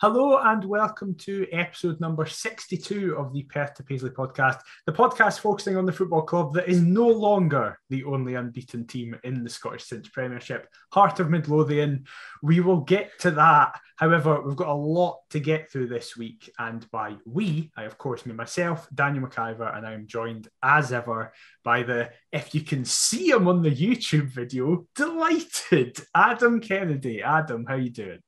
Hello and welcome to episode number 62 of the Perth to Paisley Podcast, the podcast focusing on the football club that is no longer the only unbeaten team in the Scottish Cinch Premiership, Heart of Midlothian. We will get to that. However, we've got a lot to get through this week, and by we, I of course mean myself, Daniel McIver, and I'm joined as ever by the, if you can see him on the YouTube video, delighted Adam Kennedy. Adam, how you doing?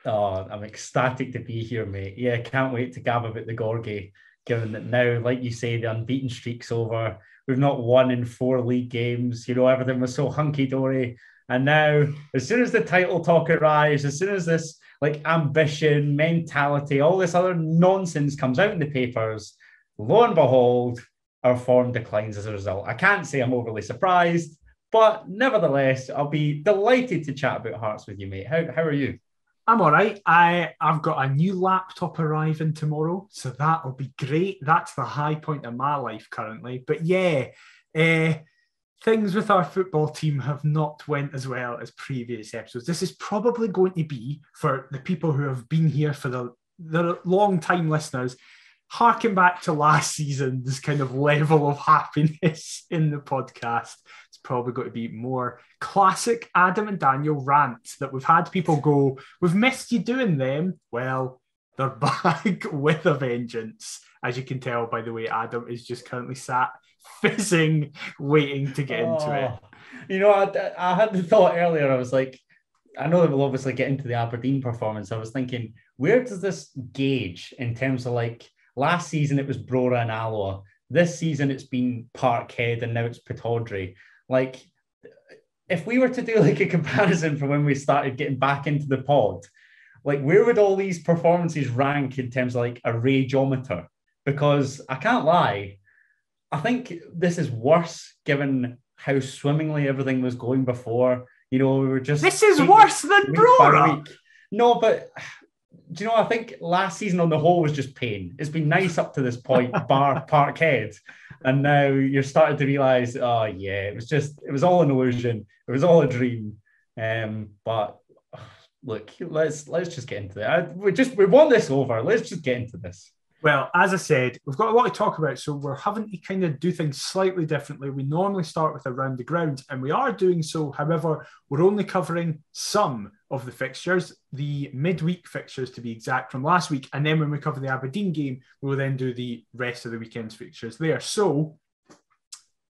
Oh, I'm ecstatic to be here, mate. Yeah, can't wait to gab about the Gorgie, given that now, like you say, the unbeaten streak's over. We've not won in 4 league games. You know, everything was so hunky-dory. And now, as soon as the title talk arrives, as soon as this, ambition, mentality, all this other nonsense comes out in the papers, lo and behold, our form declines as a result. I can't say I'm overly surprised, but nevertheless, I'll be delighted to chat about Hearts with you, mate. How are you? I'm all right. I've got a new laptop arriving tomorrow, so that'll be great. That's the high point of my life currently. But yeah, things with our football team have not went as well as previous episodes. This is probably going to be, for the people who have been here for the long-time listeners, harking back to last season's kind of level of happiness in the podcast. It's probably going to be more classic Adam and Daniel rants that we've had people go, we've missed you doing them. Well, they're back with a vengeance. As you can tell by the way Adam is just currently sat fizzing, waiting to get into it. You know, I had the thought earlier, I was like, I know that we'll obviously get into the Aberdeen performance. I was thinking, where does this gauge in terms of last season, it was Brora and Alloa. This season, it's been Parkhead, and now it's Pittodrie. If we were to do a comparison from when we started getting back into the pod, where would all these performances rank in terms of a rageometer? Because I can't lie, I think this is worse given how swimmingly everything was going before. You know, we were just... This is worse than Brora! No, but... Do you know, I think last season on the whole was just pain. It's been nice up to this point, bar Parkhead. And now you're starting to realise, oh yeah, it was all an illusion. It was all a dream. But look, let's just get into it. We want this over. Let's just get into this. Well, as I said, we've got a lot to talk about, so we're having to kind of do things slightly differently. We normally start with around the ground, and we are doing so. However, we're only covering some of the fixtures, the midweek fixtures to be exact from last week. And then when we cover the Aberdeen game, we will then do the rest of the weekend's fixtures there. So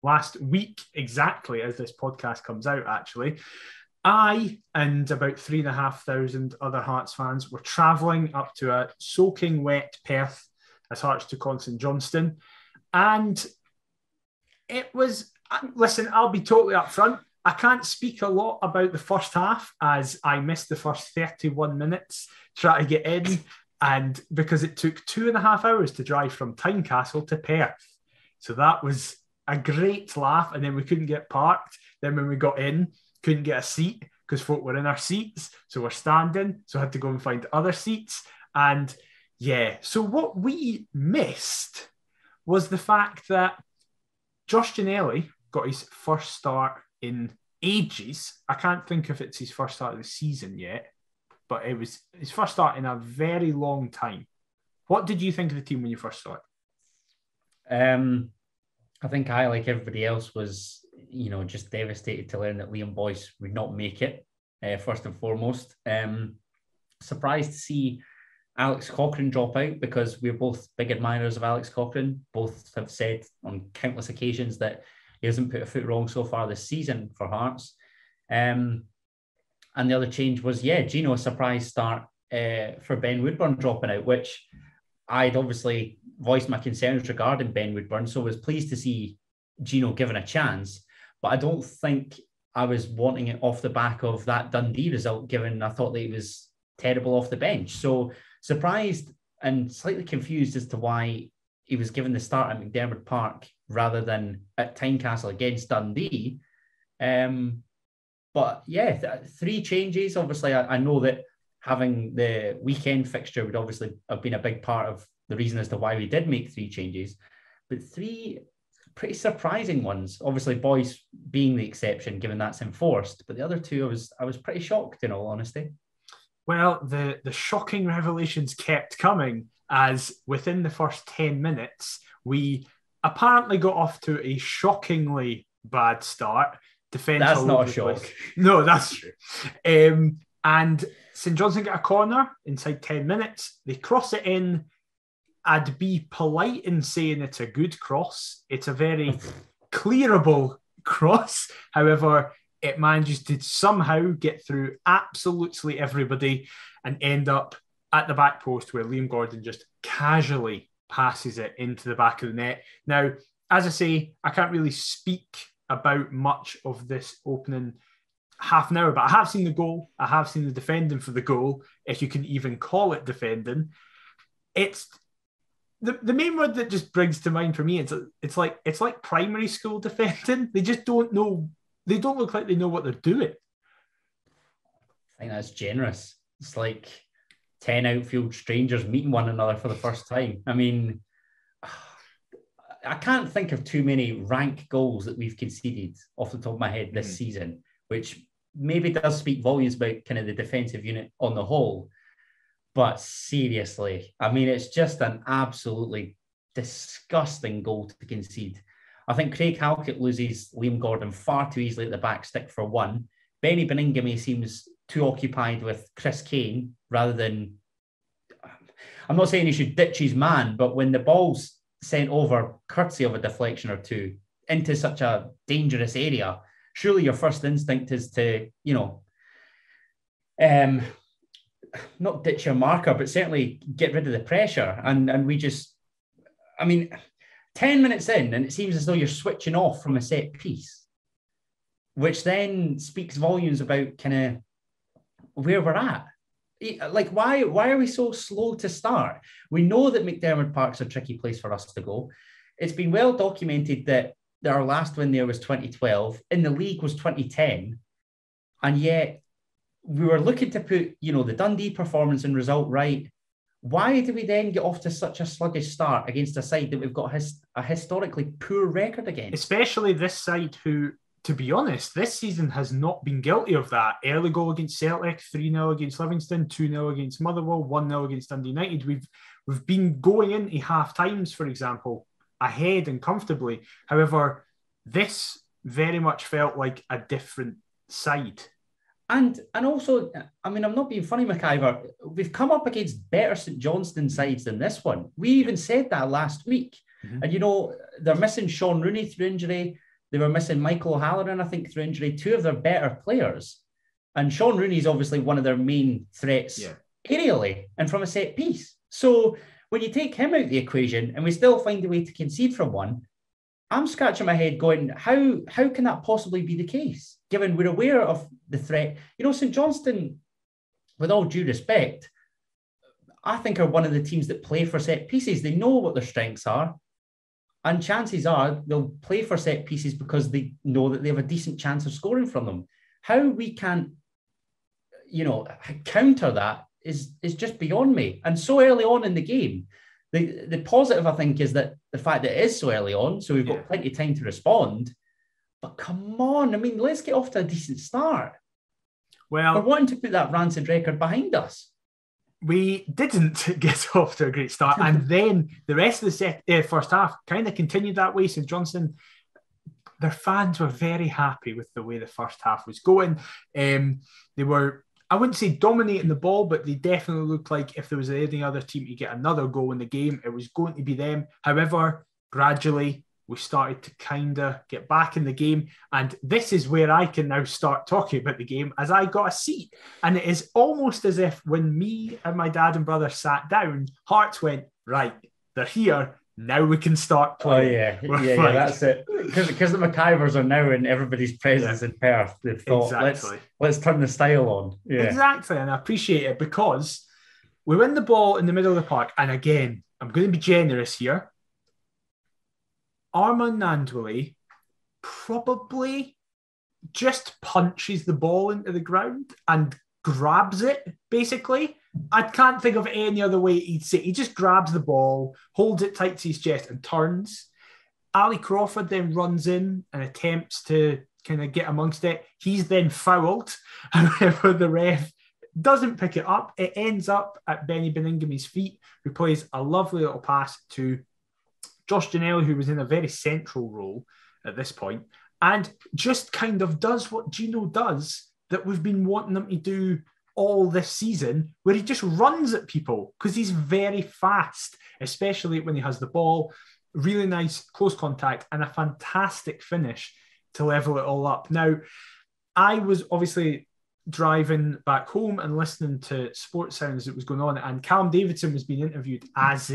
last week, exactly as this podcast comes out, actually, I and about 3,500 other Hearts fans were travelling up to a soaking wet Perth as Hearts took on St Johnstone. And it was, listen, I'll be totally upfront. I can't speak a lot about the first half as I missed the first 31 minutes trying to get in, and because it took 2.5 hours to drive from Tynecastle to Perth. So that was a great laugh, and then we couldn't get parked. Then when we got in, couldn't get a seat because folk were in our seats, so we're standing, so I had to go and find other seats. And yeah, so what we missed was the fact that Josh Ginnelly got his first start in ages. I can't think if it's his first start of the season yet, but it was his first start in a very long time. What did you think of the team when you first saw it? I think I, like everybody else, was, just devastated to learn that Liam Boyce would not make it, first and foremost. Surprised to see Alex Cochrane drop out, because we're both big admirers of Alex Cochrane. Both have said on countless occasions that he hasn't put a foot wrong so far this season for Hearts. And the other change was, Gino, a surprise start for Ben Woodburn dropping out, which I'd obviously voiced my concerns regarding Ben Woodburn, so I was pleased to see Gino given a chance. But I don't think I was wanting it off the back of that Dundee result, given I thought that he was terrible off the bench. So surprised and slightly confused as to why he was given the start at McDiarmid Park rather than at Tynecastle against Dundee. But yeah, 3 changes. Obviously, I know that having the weekend fixture would obviously have been a big part of the reason as to why we did make 3 changes. But 3 pretty surprising ones. Obviously, Boyce being the exception, given that's enforced. But the other 2, I was pretty shocked, in all honesty. Well, the shocking revelations kept coming as within the first 10 minutes, we apparently got off to a shockingly bad start. Defence That's all not over a the shock. place. No, that's true. And St Johnstone get a corner inside 10 minutes. They cross it in. I'd be polite in saying it's a good cross. It's a very clearable cross. However, it manages to somehow get through absolutely everybody and end up at the back post where Liam Gordon just casually passes it into the back of the net. Now, as I say, I can't really speak about much of this opening half an hour, but I have seen the goal. I have seen the defending for the goal, if you can even call it defending. It's the main word that just brings to mind for me. It's like primary school defending. They just don't know. They don't look like they know what they're doing. I think that's generous. It's like 10 outfield strangers meeting one another for the first time. I mean, I can't think of too many rank goals that we've conceded off the top of my head this season, which maybe does speak volumes about kind of the defensive unit on the whole. But seriously, I mean, it's just an absolutely disgusting goal to concede. I think Craig Halkett loses Liam Gordon far too easily at the back stick for one. Benny Beningame seems too occupied with Chris Kane rather than... I'm not saying he should ditch his man, but when the ball's sent over, courtesy of a deflection or two, into such a dangerous area, surely your first instinct is to, not ditch your marker, but certainly get rid of the pressure. And we just... I mean... 10 minutes in, and it seems as though you're switching off from a set piece, which then speaks volumes about kind of where we're at. Like, why are we so slow to start? We know that McDermott Park's a tricky place for us to go. It's been well documented that our last win there was 2012. In the league was 2010. And yet we were looking to put, the Dundee performance and result right. Why do we then get off to such a sluggish start against a side that we've got a historically poor record against? Especially this side who, to be honest, this season has not been guilty of that. Early goal against Celtic, 3-0 against Livingston, 2-0 against Motherwell, 1-0 against Dundee United. We've been going into half times, for example, ahead and comfortably. However, this very much felt like a different side. And also, I mean, I'm not being funny, McIver. We've come up against better St Johnstone sides than this one. We even said that last week. Mm-hmm. And, they're missing Sean Rooney through injury. They were missing Michael O'Halloran, I think, through injury. Two of their better players. And Sean Rooney is obviously one of their main threats aerially and from a set piece. So when you take him out of the equation and we still find a way to concede from one, I'm scratching my head going, how can that possibly be the case, given we're aware of the threat? St Johnstone, with all due respect, I think are one of the teams that play for set pieces. They know what their strengths are, and chances are they'll play for set pieces because they know that they have a decent chance of scoring from them. How we can't, counter that is just beyond me. And so early on in the game, the positive, I think, is that the fact that it is so early on, so we've got plenty of time to respond. But come on, I mean, let's get off to a decent start. Well, we're wanting to put that rancid record behind us. We didn't get off to a great start. And then the rest of the first half kind of continued that way. St Johnstone, their fans were very happy with the way the first half was going. They were, I wouldn't say dominating the ball, but they definitely looked like if there was any other team to get another goal in the game, it was going to be them. However, gradually, we started to kind of get back in the game. And this is where I can now start talking about the game, as I got a seat. And it is almost as if when me and my dad and brother sat down, hearts went, right, they're here. Now we can start playing. Oh, yeah, that's it. Because the McIvers are now in everybody's presence in Perth. They've thought, let's turn the style on. Yeah. Exactly, and I appreciate it because we win the ball in the middle of the park. And again, I'm going to be generous here. Armand Nandwili probably just punches the ball into the ground and grabs it, basically. I can't think of any other way he'd say. He just grabs the ball, holds it tight to his chest and turns. Ali Crawford then runs in and attempts to kind of get amongst it. He's then fouled. However, the ref doesn't pick it up. It ends up at Benny Beningham's feet, who plays a lovely little pass to Josh Ginnelly, who was in a very central role at this point, and just kind of does what Gino does that we've been wanting him to do all this season, where he just runs at people because he's very fast, especially when he has the ball. Really nice close contact and a fantastic finish to level it all up. Now, I was obviously driving back home and listening to sports sounds that was going on, and Callum Davidson was being interviewed as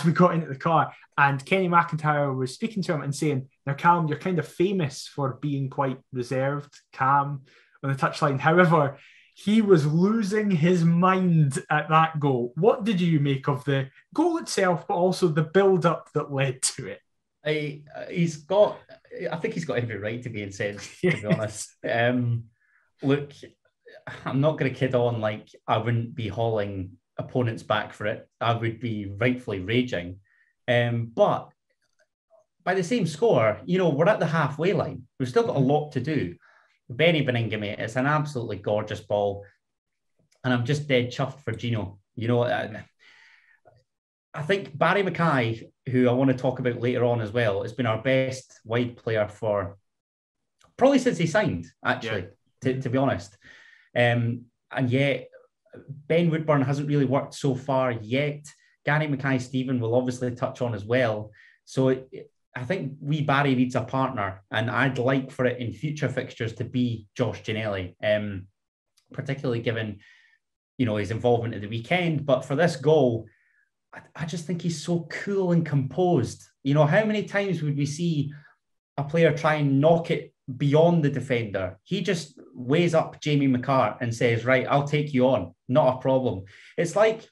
we got into the car, and Kenny McIntyre was speaking to him and saying, now Callum, you're kind of famous for being quite reserved, calm on the touchline. However, he was losing his mind at that goal. What did you make of the goal itself, but also the build-up that led to it? I think he's got every right to be incensed, to be honest. Look, I'm not going to kid on like I wouldn't be hauling opponents back for it. I would be rightfully raging. But by the same score, we're at the halfway line. We've still got a lot to do. Benny Benningham, it's an absolutely gorgeous ball. And I'm just dead chuffed for Gino. I think Barry Mackay, who I want to talk about later on as well, has been our best wide player for probably since he signed, actually, to be honest. And yet, Ben Woodburn hasn't really worked so far yet. Gary Mackay-Steven will obviously touch on as well. So I think wee Barry needs a partner, and I'd like for it in future fixtures to be Josh Ginnelly, particularly given, his involvement at the weekend. But for this goal, I just think he's so cool and composed. How many times would we see a player try and knock it beyond the defender? He just weighs up Jamie McCart and says, right, I'll take you on. Not a problem. It's like,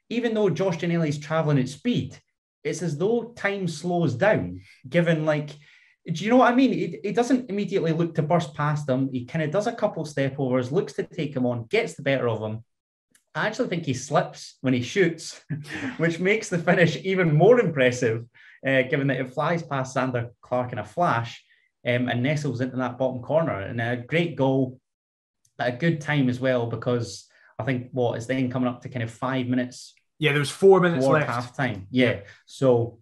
even though Josh Ginnelly's travelling at speed, it's as though time slows down, given do you know what I mean? He doesn't immediately look to burst past him. He kind of does a couple step overs, looks to take him on, gets the better of him. I actually think he slips when he shoots, which makes the finish even more impressive, given that it flies past Zander Clark in a flash and nestles into that bottom corner. And a great goal at a good time as well, because I think it's then coming up to kind of 5 minutes. Yeah, there was 4 minutes left. Half time. Yeah. So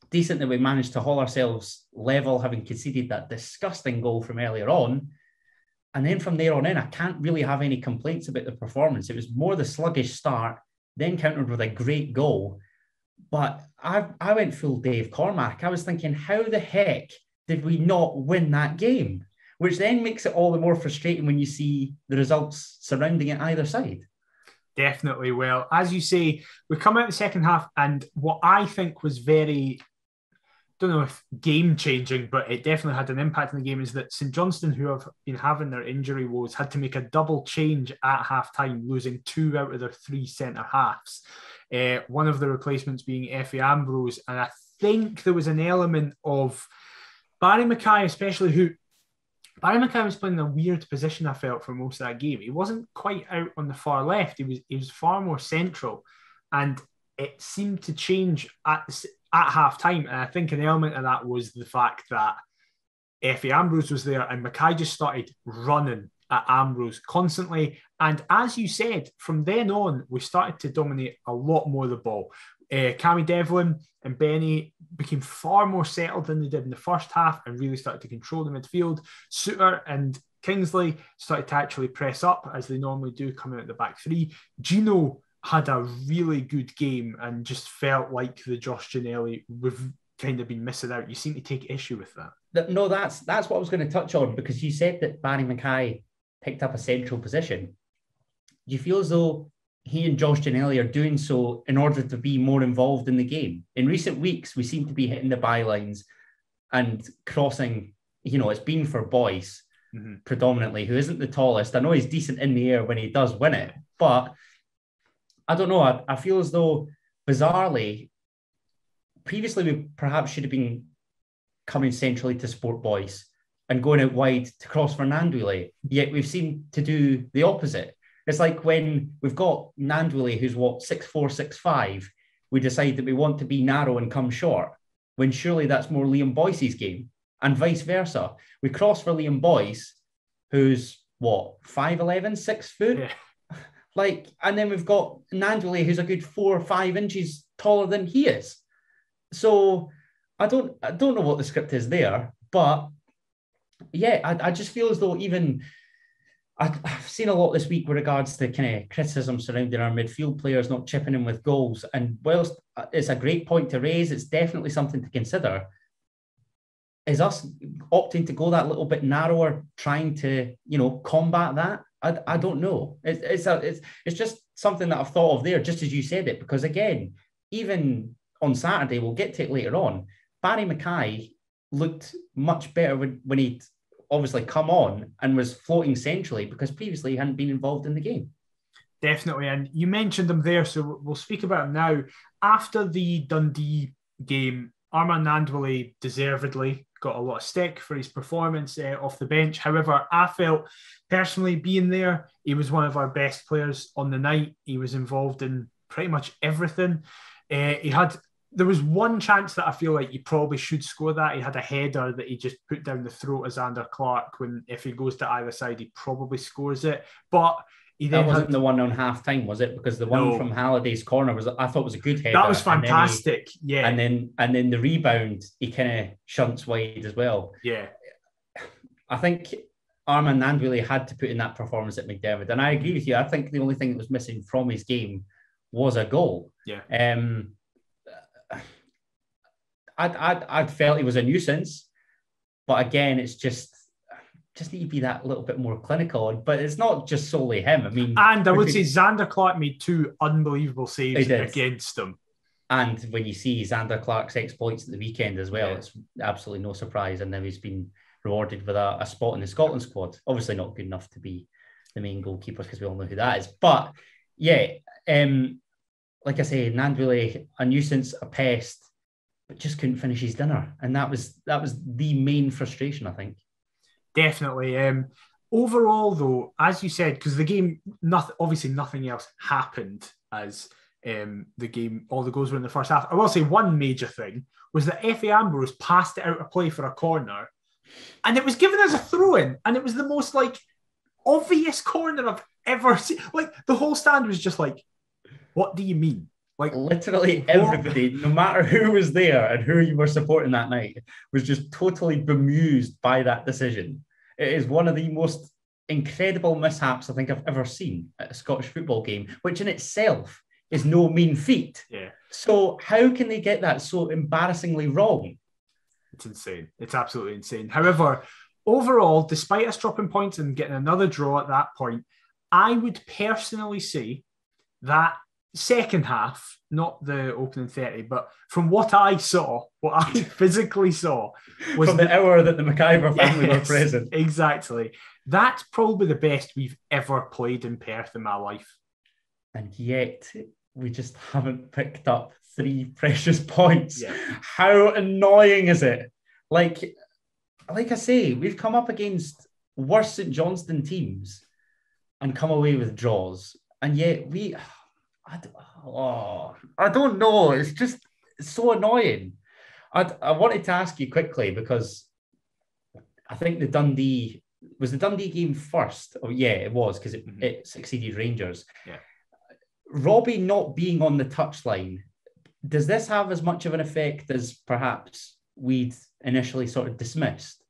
decent that we managed to haul ourselves level, having conceded that disgusting goal from earlier on. And then from there on in, I can't really have any complaints about the performance. It was more the sluggish start, then countered with a great goal. But I went full Dave Cormack. I was thinking, how the heck did we not win that game? Which then makes it all the more frustrating when you see the results surrounding it either side. Definitely. Well, as you say, we come out the second half, and what I think was very, don't know if game-changing, but it definitely had an impact on the game, is that St Johnstone, who have been having their injury woes, had to make a double change at half-time, losing 2 out of their 3 centre-halves. One of the replacements being Effie Ambrose, and I think there was an element of Barry Mackay, especially, who Barry Mackay was playing in a weird position, I felt, for most of that game. He wasn't quite out on the far left. He was far more central, and it seemed to change at half-time. And I think an element of that was the fact that Effie Ambrose was there, and Mackay just started running at Ambrose constantly. And as you said, from then on, we started to dominate a lot more of the ball. Cammy Devlin and Benny became far more settled than they did in the first half and really started to control the midfield. Suter and Kingsley started to actually press up, as they normally do, coming out the back three. Gino had a really good game and just felt like the Josh Ginnelly we've kind of been missing out. You seem to take issue with that. No, that's what I was going to touch on, because you said that Barry Mackay picked up a central position. Do you feel as though he and Josh Ginnelly are doing so in order to be more involved in the game? In recent weeks, we seem to be hitting the bylines and crossing, it's been for Boyce predominantly, who isn't the tallest. I know he's decent in the air when he does win it, but I don't know. I feel as though, bizarrely, previously we perhaps should have been coming centrally to support Boyce and going out wide to cross for Nandwile, yet we've seemed to do the opposite. It's like when we've got Nandwile, who's 6'4", 6'5", we decide that we want to be narrow and come short, when surely that's more Liam Boyce's game, and vice versa. We cross for Liam Boyce, who's 5'11", 6 foot, Like, and then we've got Nandule, who's a good 4 or 5 inches taller than he is. So I don't know what the script is there, but yeah, I just feel as though even I've seen a lot this week with regards to kind of criticism surrounding our midfield players not chipping in with goals. And whilst it's a great point to raise, it's definitely something to consider. Is us opting to go that little bit narrower, trying to, combat that? I don't know. It's just something that I've thought of there, just as you said it, because again, even on Saturday, we'll get to it later on, Barry Mackay looked much better when he'd obviously come on and was floating centrally, because previously he hadn't been involved in the game. Definitely. And you mentioned him there, so we'll speak about him now. After the Dundee game, Armand Nandule deservedly got a lot of stick for his performance off the bench. However, I felt personally being there, he was one of our best players on the night. He was involved in pretty much everything. There was one chance that I feel like he probably should score that. He had a header that he just put down the throat of Xander Clark when, if he goes to either side, he probably scores it. But that wasn't the one on half time, was it? Because the one from Halliday's corner I thought was a good header. That was fantastic. And then the rebound, he kind of shunts wide as well. Yeah. I think Armand Nandule had to put in that performance at McDermott. And I agree with you. I think the only thing that was missing from his game was a goal. Yeah. I felt he was a nuisance, but again, it's just need to be that little bit more clinical. But it's not just solely him. I mean, and I would say Xander Clark made 2 unbelievable saves against him. And when you see Xander Clark's exploits at the weekend as well, it's absolutely no surprise. And now he's been rewarded with a spot in the Scotland squad. Obviously not good enough to be the main goalkeeper, because we all know who that is. But yeah, like I say, Nandule, a nuisance, a pest, but just couldn't finish his dinner. And that was the main frustration, I think. Definitely. Overall, though, as you said, because the game, obviously nothing else happened as the game, all the goals were in the first half. I will say one major thing was that Efe Ambrose passed it out of play for a corner, and it was given as a throw-in, and it was the most obvious corner I've ever seen. The whole stand was just like, what do you mean? Literally everybody, no matter who was there and who you were supporting that night, was just totally bemused by that decision. It is one of the most incredible mishaps I think I've ever seen at a Scottish football game, which in itself is no mean feat. Yeah. So how can they get that so embarrassingly wrong? It's insane. It's absolutely insane. However, overall, despite us dropping points and getting another draw at that point, I would personally say that second half, not the opening 30, but from what I saw, what I physically saw, was from the hour that the McIver family were present. Exactly. That's probably the best we've ever played in Perth in my life. And yet we just haven't picked up 3 precious points. Yeah. How annoying is it? Like I say, we've come up against worse St Johnstone teams and come away with draws. And yet I don't know. It's so annoying. I wanted to ask you quickly, because I think the Dundee game first. Oh yeah, it was, because it succeeded Rangers. Yeah. Robbie not being on the touchline, does this have as much of an effect as perhaps we'd initially sort of dismissed?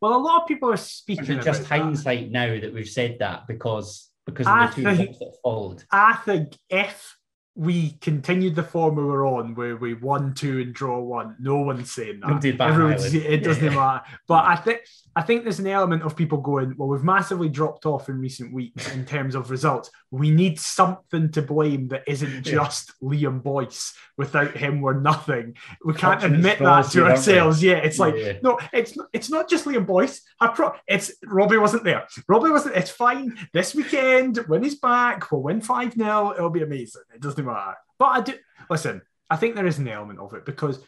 Well, a lot of people are speaking. Or is it just hindsight now that we've said that because of the 2 results that followed? I think if we continued the form we were on, where we won 2 and draw 1, no one's saying that. It doesn't matter. But I think there's an element of people going, well, we've massively dropped off in recent weeks in terms of results. We need something to blame that isn't just Liam Boyce. Without him, we're nothing. We can't admit that to ourselves. Yeah, it's no, it's not just Liam Boyce. It's Robbie wasn't there. It's fine. This weekend, when he's back, we'll win 5-0. It'll be amazing. It doesn't matter. But I think there is an element of it, because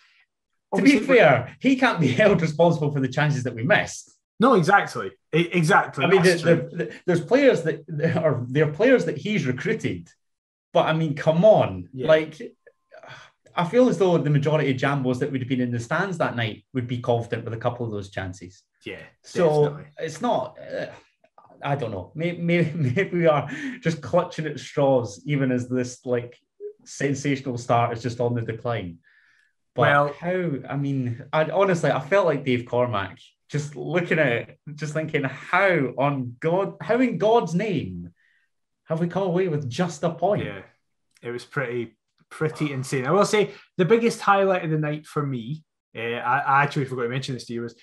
to be fair, he can't be held responsible for the chances that we missed. No, exactly. I mean, there's players they're players that he's recruited, but I mean, come on, I feel as though the majority of Jambos that would have been in the stands that night would be confident with a couple of those chances. Yeah. So definitely. It's not. I don't know. Maybe we are just clutching at straws, even as this like sensational start is just on the decline. But honestly, I felt like Dave Cormack just looking at it, just thinking, how in God's name have we come away with just a point? Yeah, it was pretty insane. I will say the biggest highlight of the night for me, I actually forgot to mention this to you, was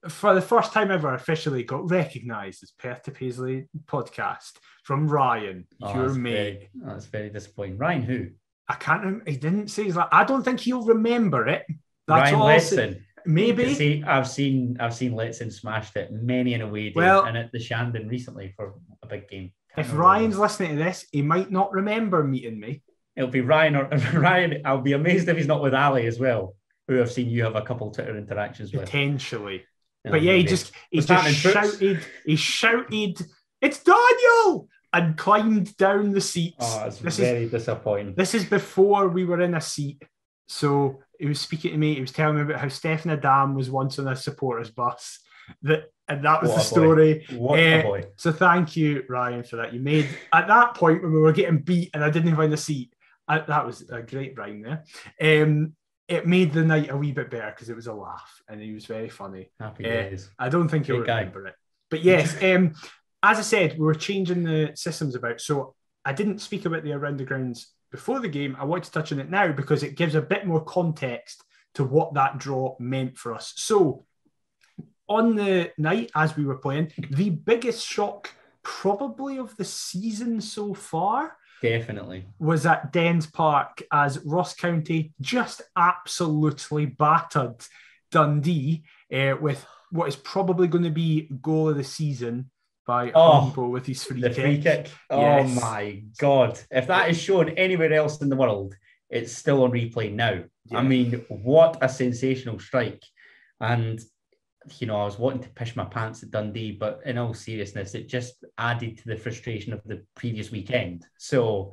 for the first time ever officially got recognised as Perth to Paisley podcast from Ryan, your mate. That's very disappointing. Ryan who? I can't remember. He didn't say his. I don't think he'll remember it. That's Ryan Letson. Maybe. See, I've seen Letson smashed it many in a way day, and at the Shandon recently for a big game. If Ryan's listening to this, he might not remember meeting me. It'll be Ryan or Ryan. I'll be amazed if he's not with Ali as well, who I've seen you have a couple Twitter interactions with. Potentially. But yeah, he just shouted, "It's Daniel!" and climbed down the seats. Oh, it's very disappointing. This is before we were in a seat. So he was speaking to me. He was telling me about how Stefan Adam was once on a supporters bus. And that was the story. What a boy. So thank you, Ryan, for that. You made, at that point when we were getting beat and I didn't find a seat, that was a great rhyme there. It made the night a wee bit better because it was a laugh and he was very funny. Happy days. I don't think he'll remember it. But yes, as I said, we were changing the systems about. So I didn't speak about the Around the Grounds before the game. I want to touch on it now because it gives a bit more context to what that draw meant for us. So on the night, as we were playing, the biggest shock probably of the season so far definitely was at Dens Park as Ross County just absolutely battered Dundee with what is probably going to be goal of the season by Humbo with his free kick. Oh yes. My God. If that is shown anywhere else in the world, it's still on replay now. Yeah. I mean, what a sensational strike. And, you know, I was wanting to piss my pants at Dundee, but in all seriousness, it just added to the frustration of the previous weekend. So,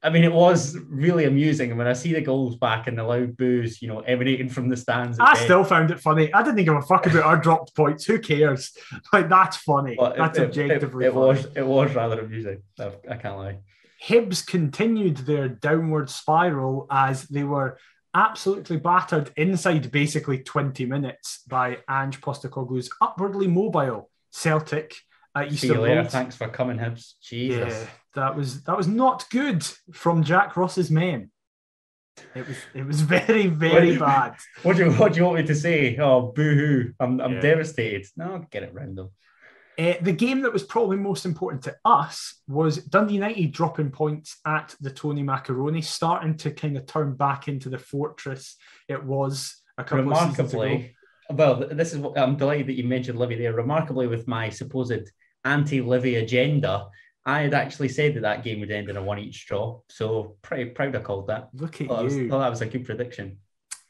I mean, it was really amusing. And when I see the goals back and the loud boos, you know, emanating from the stands. I still found it funny. I didn't give a fuck about our dropped points. Who cares? Like, that's funny. But that's objectively funny. It was rather amusing. I can't lie. Hibs continued their downward spiral as they were absolutely battered inside basically 20 minutes by Ange Postecoglou's upwardly mobile Celtic at Easter Road. Thanks for coming, Hibs. Jesus. Yeah, that was not good from Jack Ross's men. It was very, very bad. What do you want me to say? Oh, boo-hoo. I'm devastated. No, get it round though. The game that was probably most important to us was Dundee United dropping points at the Tony Macaroni, starting to kind of turn back into the fortress it was a couple of seasons ago. Well, this is what I'm delighted that you mentioned Livy there. Remarkably, with my supposed anti-Livy agenda, I had actually said that game would end in a one each draw. So pretty proud I called that. Look at you. I thought that was a good prediction.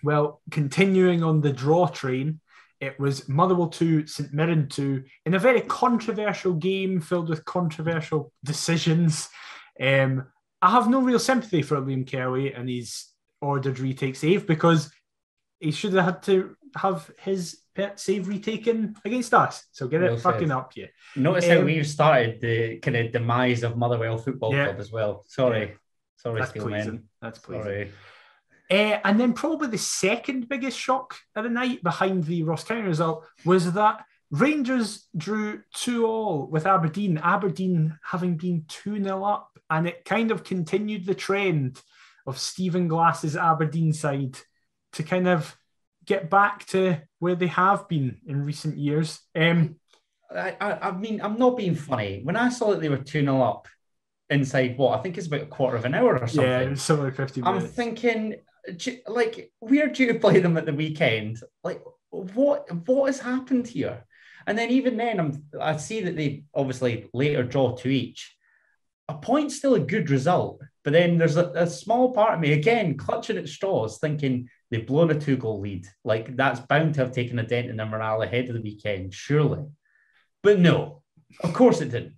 Well, continuing on the draw train, it was Motherwell 2, St Mirren 2, in a very controversial game filled with controversial decisions. I have no real sympathy for Liam Kelly and his ordered retake save because he should have had to have his pet save retaken against us. So get it fucking up, yeah. Notice how we've started the kind of demise of Motherwell Football Club as well. Sorry, that's pleasing. That's pleasing. Sorry. And then probably the second biggest shock of the night behind the Ross County result was that Rangers drew 2-2 with Aberdeen. Aberdeen having been 2-0 up, and it kind of continued the trend of Stephen Glass's Aberdeen side to kind of get back to where they have been in recent years. I mean, I'm not being funny. When I saw that they were 2-0 up inside, I think it's about a quarter of an hour or something. Yeah, it was somewhere 50 minutes. I'm thinking, like, we're due to play them at the weekend. Like, what has happened here? And then even then, I see that they obviously later draw 2 each. A point's still a good result, but then there's a small part of me, again, clutching at straws, thinking they've blown a 2-goal lead. Like, that's bound to have taken a dent in their morale ahead of the weekend, surely. But no, of course it didn't.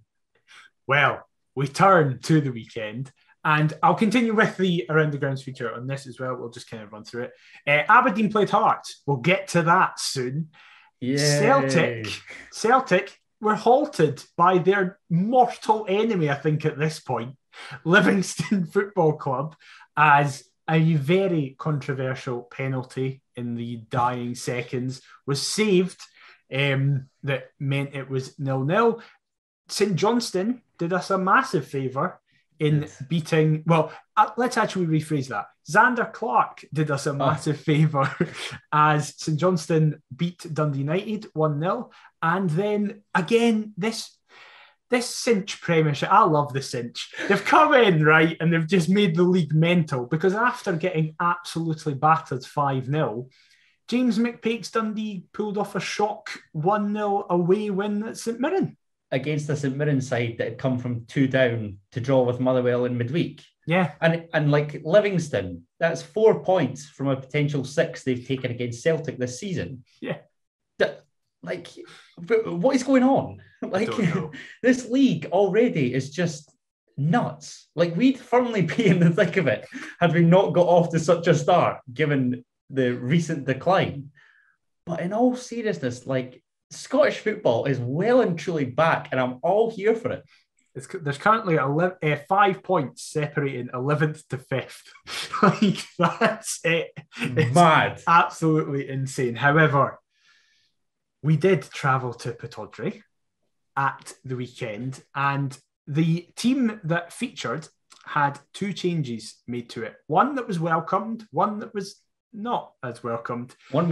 Well, we turn to the weekend, and I'll continue with the Around the Grounds feature on this as well. We'll just kind of run through it. Aberdeen played Hearts. We'll get to that soon. Yay. Celtic were halted by their mortal enemy, I think, at this point, Livingston Football Club, as a very controversial penalty in the dying seconds was saved. That meant it was 0-0. St Johnstone did us a massive favour in beating... Well, let's actually rephrase that. Xander Clark did us a massive favour as St Johnstone beat Dundee United 1-0. And then, again, this cinch premiership, I love the cinch. They've come in, right, and they've just made the league mental because after getting absolutely battered 5-0, James McPake's Dundee pulled off a shock 1-0 away win at St Mirren. Against the St Mirren side that had come from 2 down to draw with Motherwell in midweek. Yeah. And like Livingston, that's 4 points from a potential 6 they've taken against Celtic this season. Yeah. Like, what is going on? Like, this league already is just nuts. Like, we'd firmly be in the thick of it had we not got off to such a start, given the recent decline. But in all seriousness, like, Scottish football is well and truly back, and I'm all here for it. There's currently 5 points separating 11th to 5th. Like, that's it. It's mad. Absolutely insane. However, we did travel to Pittodrie at the weekend, and the team that featured had 2 changes made to it. One that was welcomed, one that was not as welcomed. One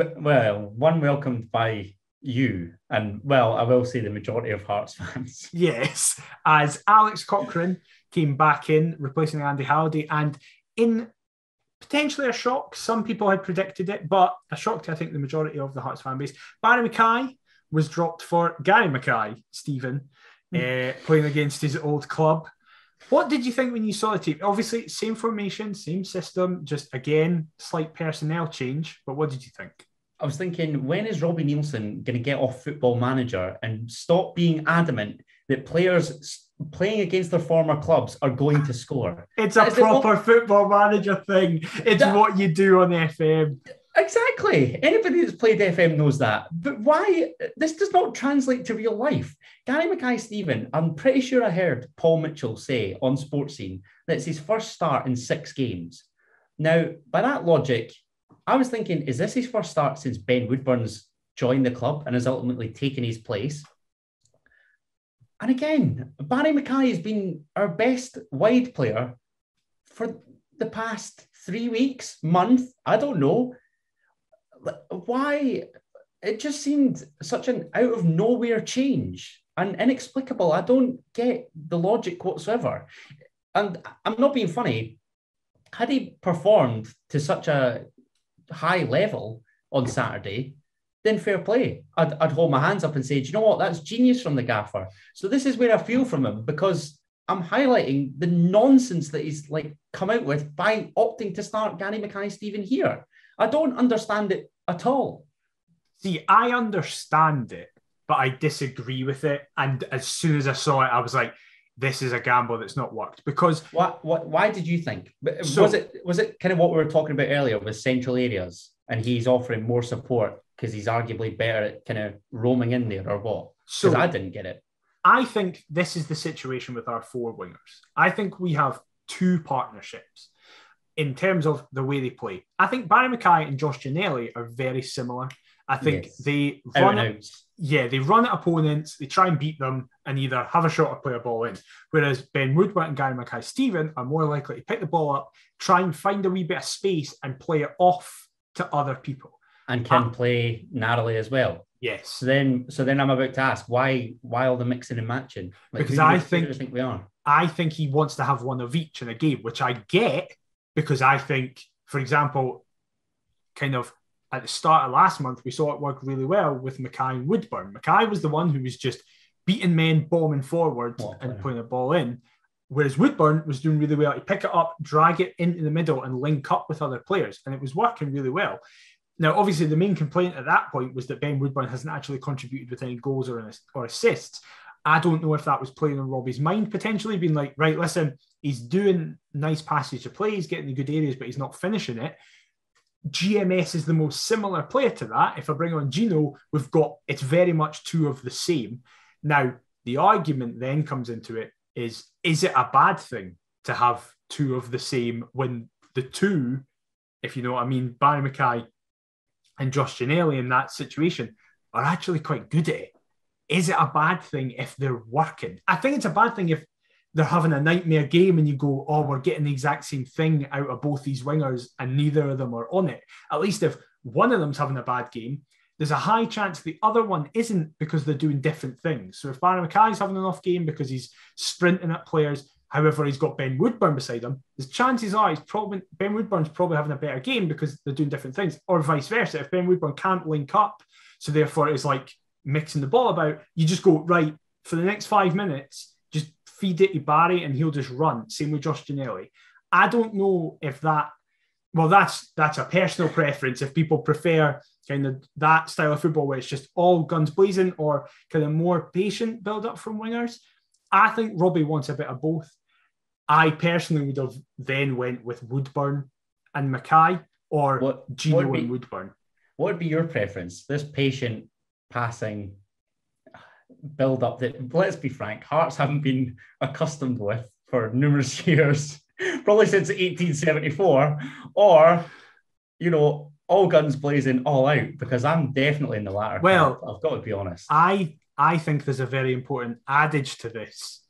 welcomed by you, and, well, I will say the majority of Hearts fans. Yes, as Alex Cochrane came back in, replacing Andy Halliday, and in potentially a shock, some people had predicted it, but a shock to, I think, the majority of the Hearts fan base, Barry Mackay was dropped for Gary Mackay, Stephen, playing against his old club. What did you think when you saw the team? Obviously, same formation, same system, just, again, slight personnel change, but what did you think? I was thinking, when is Robbie Neilson going to get off Football Manager and stop being adamant that players playing against their former clubs are going to score? It's a proper Football Manager thing. It's what you do on FM. Exactly. Anybody that's played FM knows that. But why? This does not translate to real life. Gary Mackay-Steven, I'm pretty sure I heard Paul Mitchell say on Sports Scene that it's his first start in 6 games. Now, by that logic, I was thinking, is this his first start since Ben Woodburn's joined the club and has ultimately taken his place? And again, Barry Mackay has been our best wide player for the past 3 weeks, month, I don't know. Why? It just seemed such an out of nowhere change and inexplicable. I don't get the logic whatsoever. And I'm not being funny. Had he performed to such a high level on Saturday, then fair play. I'd hold my hands up and say, do you know what? That's genius from the gaffer. So this is where I feel from him, because I'm highlighting the nonsense that he's like come out with by opting to start Gary Mackay-Steven here. I don't understand it at all. See, I understand it, but I disagree with it. And as soon as I saw it, I was like, this is a gamble that's not worked. Because why did you think? Was it kind of what we were talking about earlier with central areas, and he's offering more support because he's arguably better at kind of roaming in there, or what? Because I didn't get it. I think this is the situation with our 4 wingers. I think we have 2 partnerships in terms of the way they play. I think Barry Mackay and Josh Ginnelly are very similar. I think they run at opponents, they try and beat them and either have a shot or play a ball in. Whereas Ben Woodburn and Gary Mackay-Steven are more likely to pick the ball up, try and find a wee bit of space and play it off to other people. And can play narrowly as well. Yes. So then I'm about to ask, why all the mixing and matching? Like, because who do you think we are? I think he wants to have one of each in a game, which I get, because I think, for example, kind of at the start of last month, we saw it work really well with Mackay and Woodburn. Mackay was the one who was just beating men, bombing forward and putting a ball in, whereas Woodburn was doing really well to pick it up, drag it into the middle and link up with other players, and it was working really well. Now, obviously, the main complaint at that point was that Ben Woodburn hasn't actually contributed with any goals or assists. I don't know if that was playing on Robbie's mind, potentially being like, right, listen, he's doing nice passage to play, he's getting the good areas, but he's not finishing it. GMS is the most similar player to that. If I bring on Gino, it's very much 2 of the same. Now, the argument then comes into it is it a bad thing to have two of the same when the two, if you know what I mean, Barry Mackay and Josh Ginnelly in that situation are actually quite good at it? Is it a bad thing if they're working? I think it's a bad thing if they're having a nightmare game and you go, oh, we're getting the exact same thing out of both these wingers and neither of them are on it. At least if one of them's having a bad game, there's a high chance the other one isn't because they're doing different things. So if Barry Mackay's having an off game because he's sprinting at players, however, he's got Ben Woodburn beside him, the chances are Ben Woodburn's probably having a better game because they're doing different things, or vice versa. If Ben Woodburn can't link up, so therefore it's like mixing the ball about, you just go, right, for the next 5 minutes, just feed it to Barry and he'll just run. Same with Josh Ginnelly. I don't know if that's a personal preference, if people prefer kind of that style of football where it's just all guns blazing or kind of more patient build-up from wingers. I think Robbie wants a bit of both. I personally would have then went with Woodburn and Mackay, or Gino and Woodburn. What would be your preference? This patient passing build-up that, let's be frank, Hearts haven't been accustomed with for numerous years, probably since 1874, or, you know, all guns blazing, all out, because I'm definitely in the latter. Well, I've got to be honest. I think there's a very important adage to this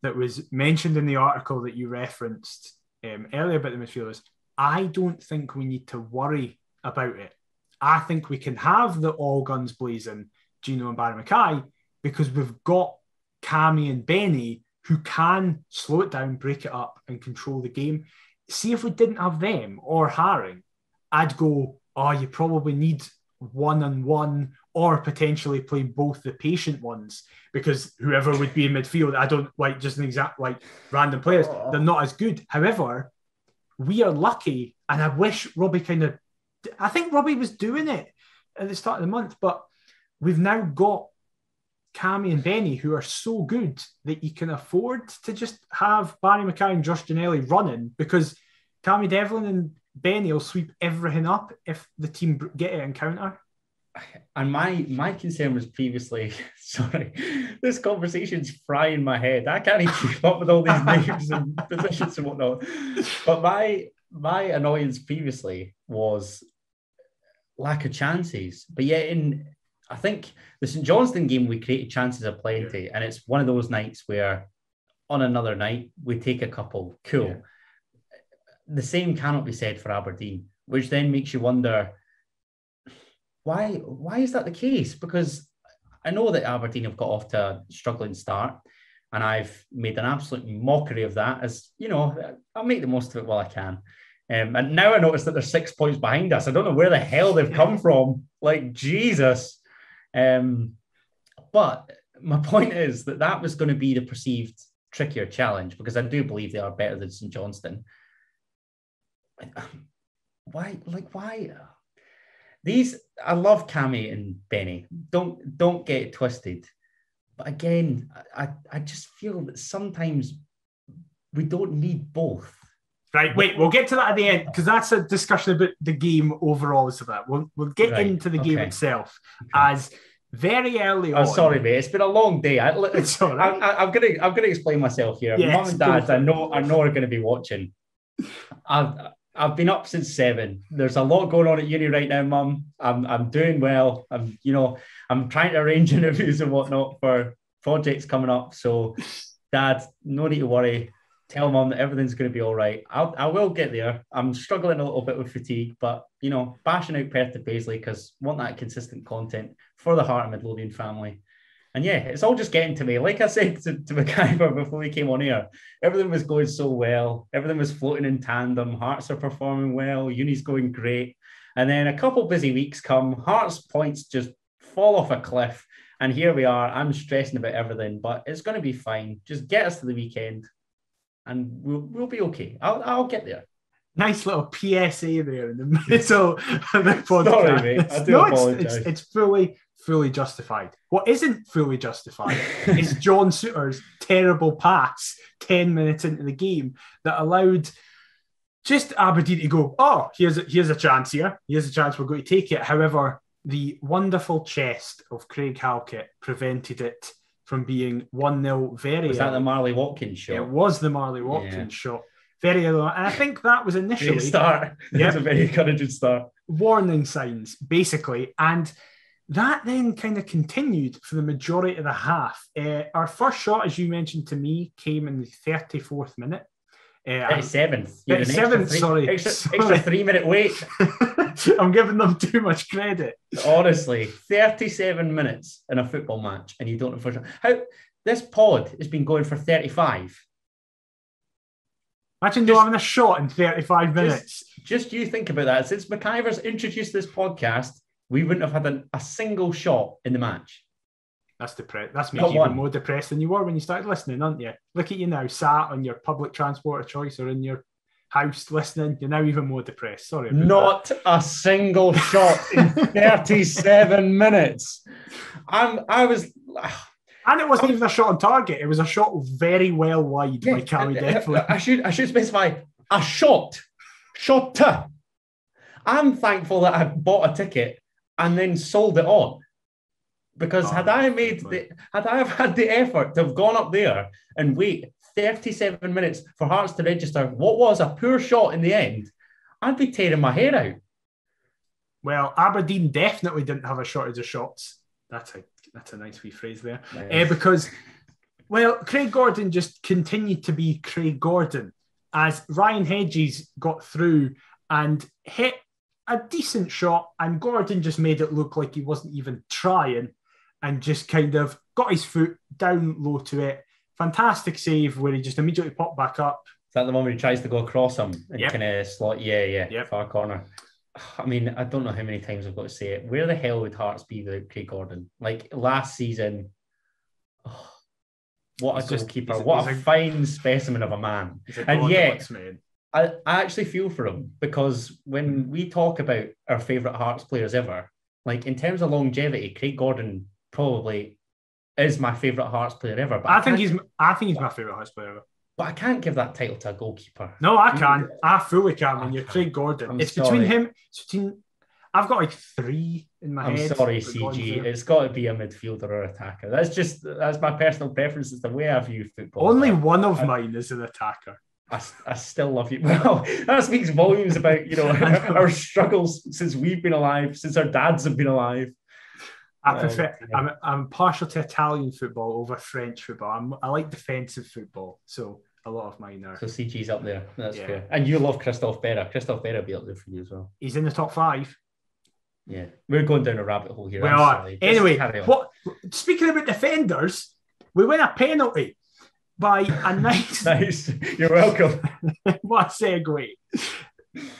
that was mentioned in the article that you referenced earlier about the midfielders. I don't think we need to worry about it. I think we can have the all guns blazing Gino and Barry Mackay because we've got Cammy and Benny who can slow it down, break it up and control the game. See, if we didn't have them or Haring, I'd go, oh, you probably need 1-on-1 or potentially play both the patient ones because whoever would be in midfield, I don't like just an exact like random players. They're not as good. However, we are lucky, and I wish Robbie I think Robbie was doing it at the start of the month, but we've now got Cammy and Benny who are so good that you can afford to just have Barry Mackay and Josh Ginnelly running because Cammy Devlin and Benny will sweep everything up if the team get it and counter. And my concern was previously, sorry, this conversation's frying my head. I can't even keep up with all these names and positions and whatnot. But my annoyance previously was lack of chances. But yet I think the St Johnstone game, we created chances aplenty. And it's one of those nights where on another night, we take a couple. Cool. Yeah. The same cannot be said for Aberdeen, which then makes you wonder, why is that the case? Because I know that Aberdeen have got off to a struggling start, and I've made an absolute mockery of that, as, you know, I'll make the most of it while I can. And now I notice that they're 6 points behind us. I don't know where the hell they've come from. Like, Jesus. But my point is that was going to be the perceived trickier challenge, because I do believe they are better than St Johnstone. Why? I love Cammy and Benny. Don't get it twisted. But again, I just feel that sometimes we don't need both. Right, wait, we'll get to that at the end, because that's a discussion about the game overall. So that we'll get into the game itself as very early on. Sorry, mate. It's been a long day. It's all right. I'm gonna explain myself here. Yes, Mum and Dad, I know are going to be watching. I've been up since 7. There's a lot going on at uni right now, Mum. I'm doing well. I'm trying to arrange interviews and whatnot for projects coming up. So, Dad, no need to worry. Tell Mum that everything's going to be all right. I will get there. I'm struggling a little bit with fatigue, but, you know, bashing out Perth to Paisley because I want that consistent content for the Heart of Midlothian family. And yeah, it's all just getting to me. Like I said to MacGyver before we came on air, everything was going so well. Everything was floating in tandem. Hearts are performing well. Uni's going great. And then a couple busy weeks come. Hearts points just fall off a cliff. And here we are. I'm stressing about everything, but it's going to be fine. Just get us to the weekend and we'll be okay. I'll get there. Nice little PSA there in the middle of the podcast. Sorry, mate. I do apologise. It's fully justified. What isn't fully justified is John Souttar's terrible pass 10 minutes into the game that allowed just Aberdeen to go, oh, here's a chance here. Here's a chance, we're going to take it. However, the wonderful chest of Craig Halkett prevented it from being 1-0 very Was that the Marley Watkins shot? It was the Marley Watkins shot. Very early on. And I think that was initially... Great start. It was a very encouraging start. Warning signs, basically. And that then kind of continued for the majority of the half. Our first shot, as you mentioned to me, came in the 34th minute. 37th. 37th, sorry. Extra 3-minute wait. I'm giving them too much credit. Honestly, 37 minutes in a football match and you don't know for sure. How this pod has been going for 35. Imagine you having a shot in 35 minutes. Just you think about that. Since McIver's introduced this podcast, we wouldn't have had a single shot in the match. That's depressing. That's made you even more depressed than you were when you started listening, aren't you? Look at you now, sat on your public transport of choice or in your house listening. You're now even more depressed. Sorry. Not a single shot in 37 minutes. I was... And it wasn't even a shot on target. It was a shot very well wide by Cammy Deflin. I should specify a shot. Shot. I'm thankful that I bought a ticket and then sold it on. Because had I have had the effort to have gone up there and wait 37 minutes for Hearts to register what was a poor shot in the end, I'd be tearing my hair out. Well, Aberdeen definitely didn't have a shortage of shots. That's a nice wee phrase there. Nice. Because, well, Craig Gordon just continued to be Craig Gordon as Ryan Hedges got through and hit a decent shot, and Gordon just made it look like he wasn't even trying and just kind of got his foot down low to it. Fantastic save where he just immediately popped back up. Is that the one where he tries to go across him and kind of slot? Yeah. Far corner. I mean, I don't know how many times I've got to say it. Where the hell would Hearts be without Craig Gordon? Like last season, what a goalkeeper. What a fine specimen of a man. And yet, I actually feel for him because when we talk about our favourite Hearts players ever, like in terms of longevity, Craig Gordon probably is my favourite Hearts player ever. But I think he's my favourite Hearts player ever. But I can't give that title to a goalkeeper. No, I can. I fully can when you're Craig Gordon. It's between him. I've got like 3 in my head. I'm sorry, CG. It's got to be a midfielder or attacker. That's my personal preference. It's the way I view football. Only one of mine is an attacker. I still love you. Well, that speaks volumes about our struggles since we've been alive, since our dads have been alive. I prefer. I'm partial to Italian football over French football. I like defensive football, so a lot of mine are. So CG's up there. That's fair. And you love Christophe Berra. Christophe Berra will be up there for you as well. He's in the top 5. Yeah, we're going down a rabbit hole here. Well, anyway, speaking about defenders, we win a penalty by a nice. Nice. You're welcome. What a segue.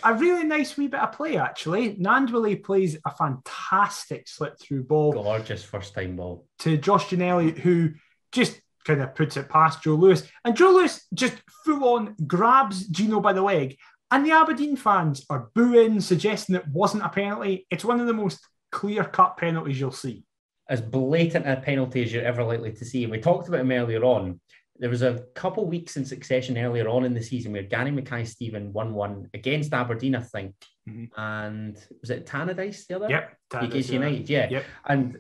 A really nice wee bit of play, actually. Nandwillie plays a fantastic slip-through ball. Gorgeous first-time ball. To Josh Ginnelly, who just kind of puts it past Joe Lewis. And Joe Lewis just full-on grabs Gino by the leg. And the Aberdeen fans are booing, suggesting it wasn't a penalty. It's one of the most clear-cut penalties you'll see. As blatant a penalty as you're ever likely to see. And we talked about him earlier on. There was a couple weeks in succession earlier on in the season where Gary Mackay-Steven 1-1 against Aberdeen, I think. Mm-hmm. And was it Tannadice the other? Yep. Tannadice United, yeah. Yep. And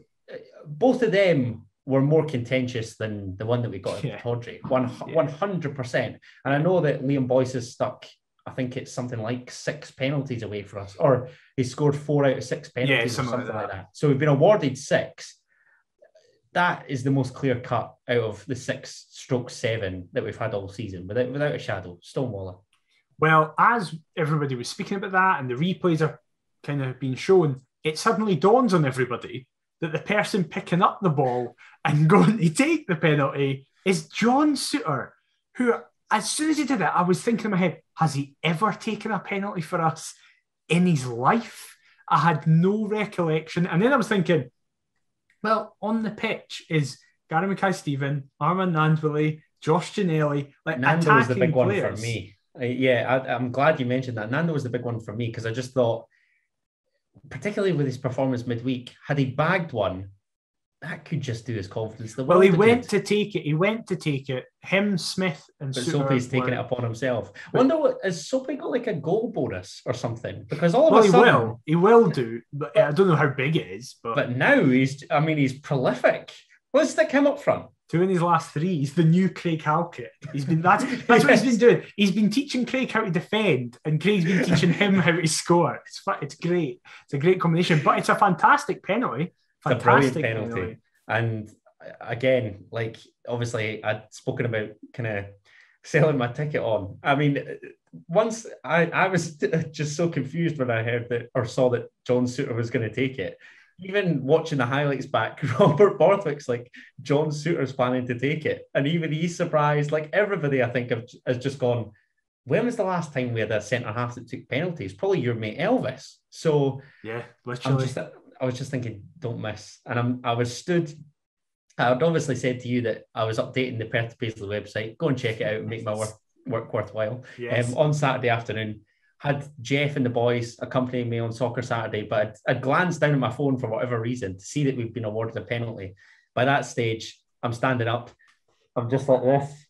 both of them were more contentious than the one that we got at Tawdry. 100%. And I know that Liam Boyce is stuck, I think it's something like 6 penalties away for us. Or he scored 4 out of 6 penalties or something like that. So we've been awarded 6. That is the most clear cut out of the 6/7 that we've had all season, without a shadow. Stonewaller. Well, as everybody was speaking about that and the replays are kind of being shown, it suddenly dawns on everybody that the person picking up the ball and going to take the penalty is John Souttar, who, as soon as he did it, I was thinking in my head, has he ever taken a penalty for us in his life? I had no recollection. And then I was thinking, well, on the pitch is Gary Mackay-Steven, Armand Nandwillie, Josh Ginnelly. Nando was the big one for me. I'm glad you mentioned that. Nando was the big one for me because I just thought, particularly with his performance midweek, had he bagged one, that could just do his confidence. Well, he went to take it. Him, Smith, and Soupy. But Soapy's taken it upon himself. I wonder, has Soapy got like a goal bonus or something? Because all of a sudden... He will do. But I don't know how big it is. But now he's prolific. Let's stick him up front. 2 in his last 3. He's the new Craig Halkett. That's what he's been doing. He's been teaching Craig how to defend, and Craig's been teaching him how to score. It's great. It's a great combination, but it's a fantastic penalty. Fantastic it's a brilliant penalty. And again, like, obviously I'd spoken about kind of selling my ticket on. I mean, once I was just so confused when I heard that or saw that John Souttar was going to take it. Even watching the highlights back, Robert Borthwick's like, John Souttar's planning to take it. And even he's surprised. Like, everybody, I think, has just gone, when was the last time we had a centre-half that took penalties? Probably your mate Elvis. So yeah, literally. I was just thinking, don't miss. And I had obviously said to you that I was updating the Perth Paisley website. Go and check it out and make my work worthwhile. Yes. On Saturday afternoon, had Jeff and the boys accompanying me on Soccer Saturday, but I'd glanced down at my phone for whatever reason to see that we've been awarded a penalty. By that stage, I'm standing up. I'm just like this,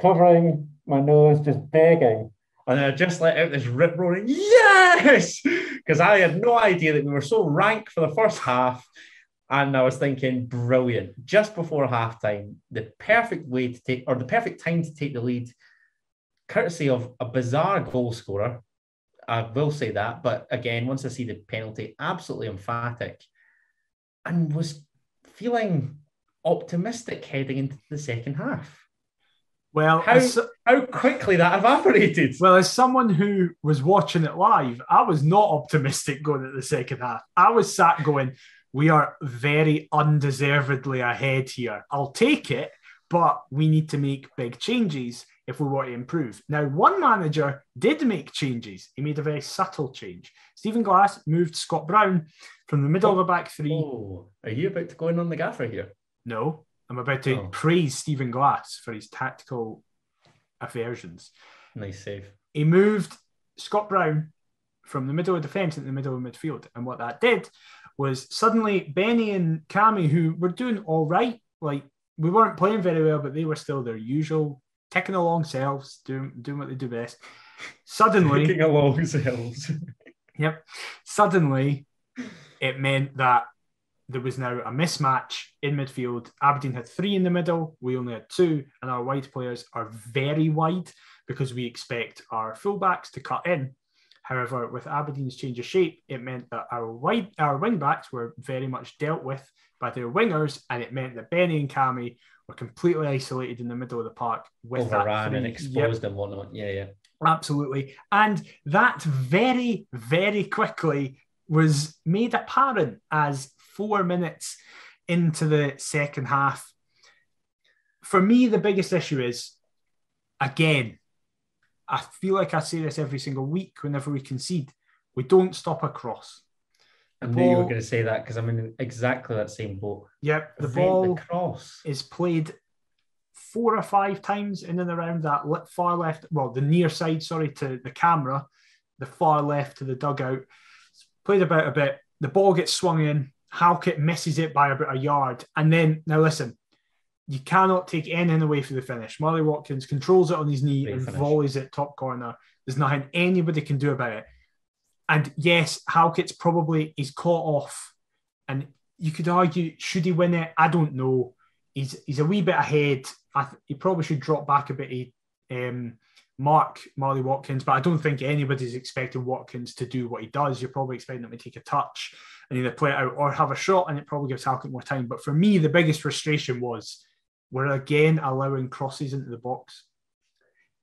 covering my nose, just begging. And I just let out this rip-roaring, yes! Because I had no idea that we were so rank for the first half. And I was thinking, brilliant. Just before halftime, the perfect time to take the lead, courtesy of a bizarre goal scorer. I will say that, but again, once I see the penalty, absolutely emphatic, and was feeling optimistic heading into the second half. Well, how quickly that evaporated. Well, as someone who was watching it live, I was not optimistic going into the second half. I was sat going, we are very undeservedly ahead here. I'll take it, but we need to make big changes if we want to improve. Now, one manager did make changes. He made a very subtle change. Stephen Glass moved Scott Brown from the middle of the back 3. Oh, are you about to go in on the gaffer here? No, I'm about to praise Stephen Glass for his tactical aversions. Nice save. He moved Scott Brown from the middle of defence into the middle of midfield. And what that did was suddenly Benny and Cammy, who were doing all right, like, we weren't playing very well, but they were still their usual, ticking along selves, doing what they do best. Suddenly... Ticking along selves. Yep. Suddenly, it meant that there was now a mismatch in midfield. Aberdeen had 3 in the middle. We only had 2, and our wide players are very wide because we expect our fullbacks to cut in. However, with Aberdeen's change of shape, it meant that our wing backs were very much dealt with by their wingers, and it meant that Benny and Cammy were completely isolated in the middle of the park with overran and exposed and whatnot. Yeah. Absolutely. And that very, very quickly was made apparent as 4 minutes into the second half. For me, the biggest issue is, again, I feel like I say this every single week whenever we concede, we don't stop a cross. I knew you were going to say that because I'm in exactly that same boat. Yep, the ball is played 4 or 5 times in and around that far left, the near side, to the camera, the far left to the dugout. It's played about a bit. The ball gets swung in. Halkett misses it by about a yard. And then, now listen, you cannot take anything away from the finish. Marley Watkins controls it on his knee and volleys it top corner. There's nothing anybody can do about it. And yes, Halkett's he's caught off. And you could argue, should he win it? I don't know. He's a wee bit ahead. He probably should drop back a bit. Mark Marley Watkins, but I don't think anybody's expecting Watkins to do what he does. You're probably expecting him to take a touch and either play it out or have a shot, and it probably gives Halkett more time. But for me, the biggest frustration was we're again allowing crosses into the box.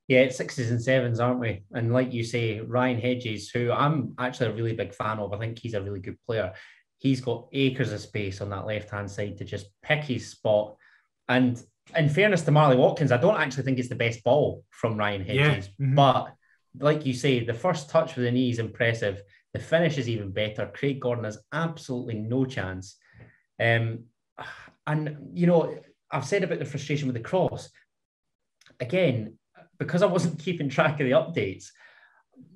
Yeah, it's 6s and 7s, aren't we? And like you say, Ryan Hedges, who I'm actually a really big fan of, I think he's a really good player. He's got acres of space on that left-hand side to just pick his spot. And in fairness to Marley Watkins, I don't actually think it's the best ball from Ryan Hedges. Yeah. Mm-hmm. But like you say, the first touch with the knee is impressive. The finish is even better. Craig Gordon has absolutely no chance. And, you know, I've said about the frustration with the cross. Again, because I wasn't keeping track of the updates,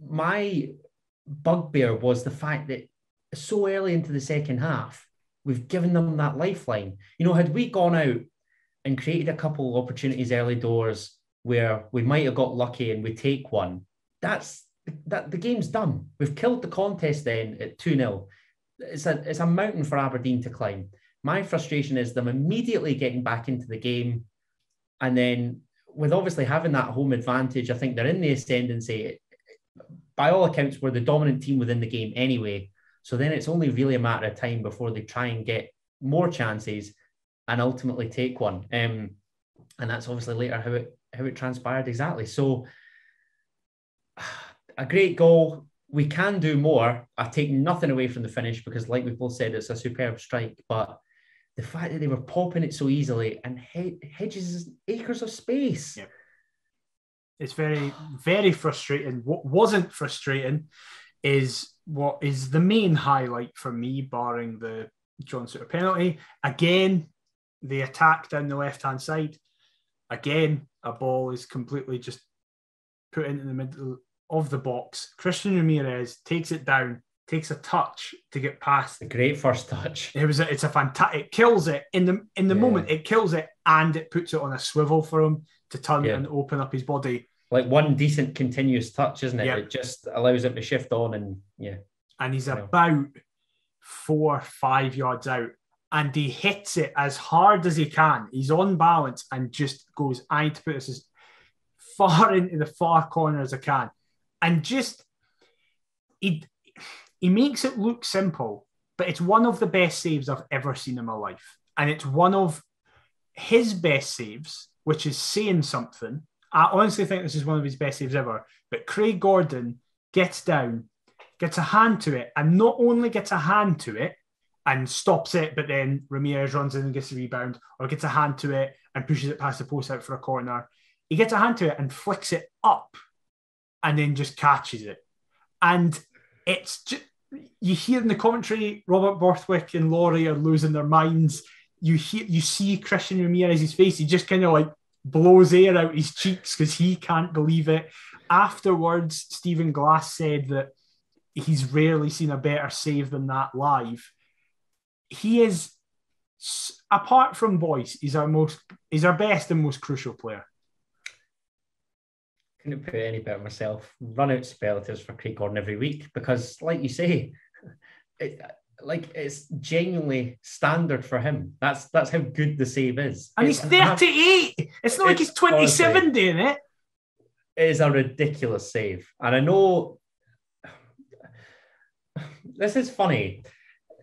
my bugbear was the fact that so early into the second half, we've given them that lifeline. You know, had we gone out and created a couple of opportunities early doors where we might have got lucky and we take one, the game's done. We've killed the contest then at 2-0. It's a mountain for Aberdeen to climb. My frustration is them immediately getting back into the game. And then with obviously having that home advantage, I think they're in the ascendancy. By all accounts, we're the dominant team within the game anyway. So then it's only really a matter of time before they try and get more chances and ultimately take one. And that's obviously later how it transpired exactly. So a great goal. We can do more. I take nothing away from the finish because, like we both said, it's a superb strike. But the fact that they were popping it so easily and hedges acres of space. Yep. It's very, very frustrating. What wasn't frustrating is what is the main highlight for me, barring the John Souttar penalty. Again, the attack down the left-hand side. Again, a ball is completely just put into the middle of the box. Christian Ramirez takes it down, takes a touch to get past. A great first touch. It's a fantastic. It kills it in the moment. It kills it and it puts it on a swivel for him to turn and open up his body. Like one decent continuous touch, isn't it? Yep. It just allows him to shift on and And he's about 4 or 5 yards out. And he hits it as hard as he can. He's on balance and just goes, I need to put this as far into the far corner as I can. And just, he makes it look simple, but it's one of the best saves I've ever seen in my life. And it's one of his best saves, which is saying something. I honestly think this is one of his best saves ever. But Craig Gordon gets down, gets a hand to it, and not only gets a hand to it and stops it, but then Ramirez runs in and gets a rebound, or gets a hand to it and pushes it past the post out for a corner. He gets a hand to it and flicks it up and then just catches it. And it's just, you hear in the commentary, Robert Borthwick and Laurie are losing their minds. You see Christian Ramirez's face. He just kind of like blows air out his cheeks because he can't believe it. Afterwards, Stephen Glass said that he's rarely seen a better save than that live. He is, apart from Boyce, he's our best and most crucial player. Couldn't put it any better myself. Run out superlatives for Craig Gordon every week because, like you say, it's genuinely standard for him. That's how good the save is. And he's 38. It's not like he's 27 honestly, doing it. It is a ridiculous save. And I know this is funny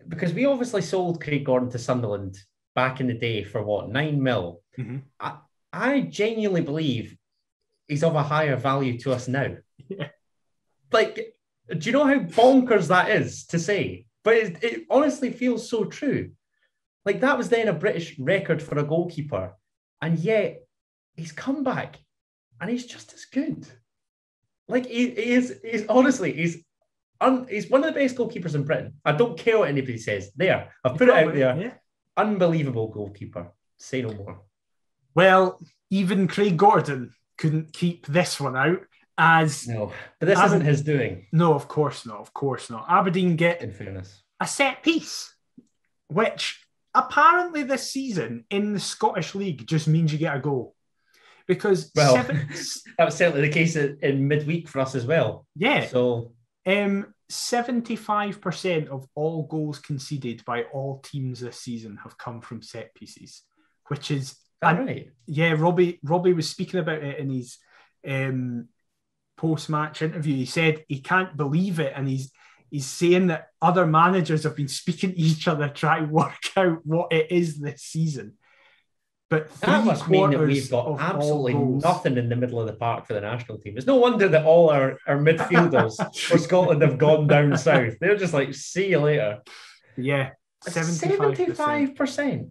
because we obviously sold Craig Gordon to Sunderland back in the day for what, 9 mil. Mm-hmm. I genuinely believe he's of a higher value to us now. Yeah. Like, do you know how bonkers that is to say? But it honestly feels so true. Like, that was then a British record for a goalkeeper. And yet, he's come back and he's just as good. Like, he's honestly, he's one of the best goalkeepers in Britain. I don't care what anybody says. There, I've put it out there. Yeah. Unbelievable goalkeeper. Say no more. Well, even Craig Gordon couldn't keep this one out. No, but this isn't his doing. No, of course not. Of course not. Aberdeen get, in fairness, a set piece, which apparently this season in the Scottish League just means you get a goal. Because that was certainly the case in midweek for us as well. Yeah. So 75% of all goals conceded by all teams this season have come from set pieces, which is right. Yeah, Robbie was speaking about it in his post-match interview. He said he can't believe it, and he's saying that other managers have been speaking to each other trying to work out what it is this season. But that must mean that we've got absolutely nothing in the middle of the park for the national team. It's no wonder that all our midfielders for Scotland have gone down south. They're just like, see you later. Yeah, 75%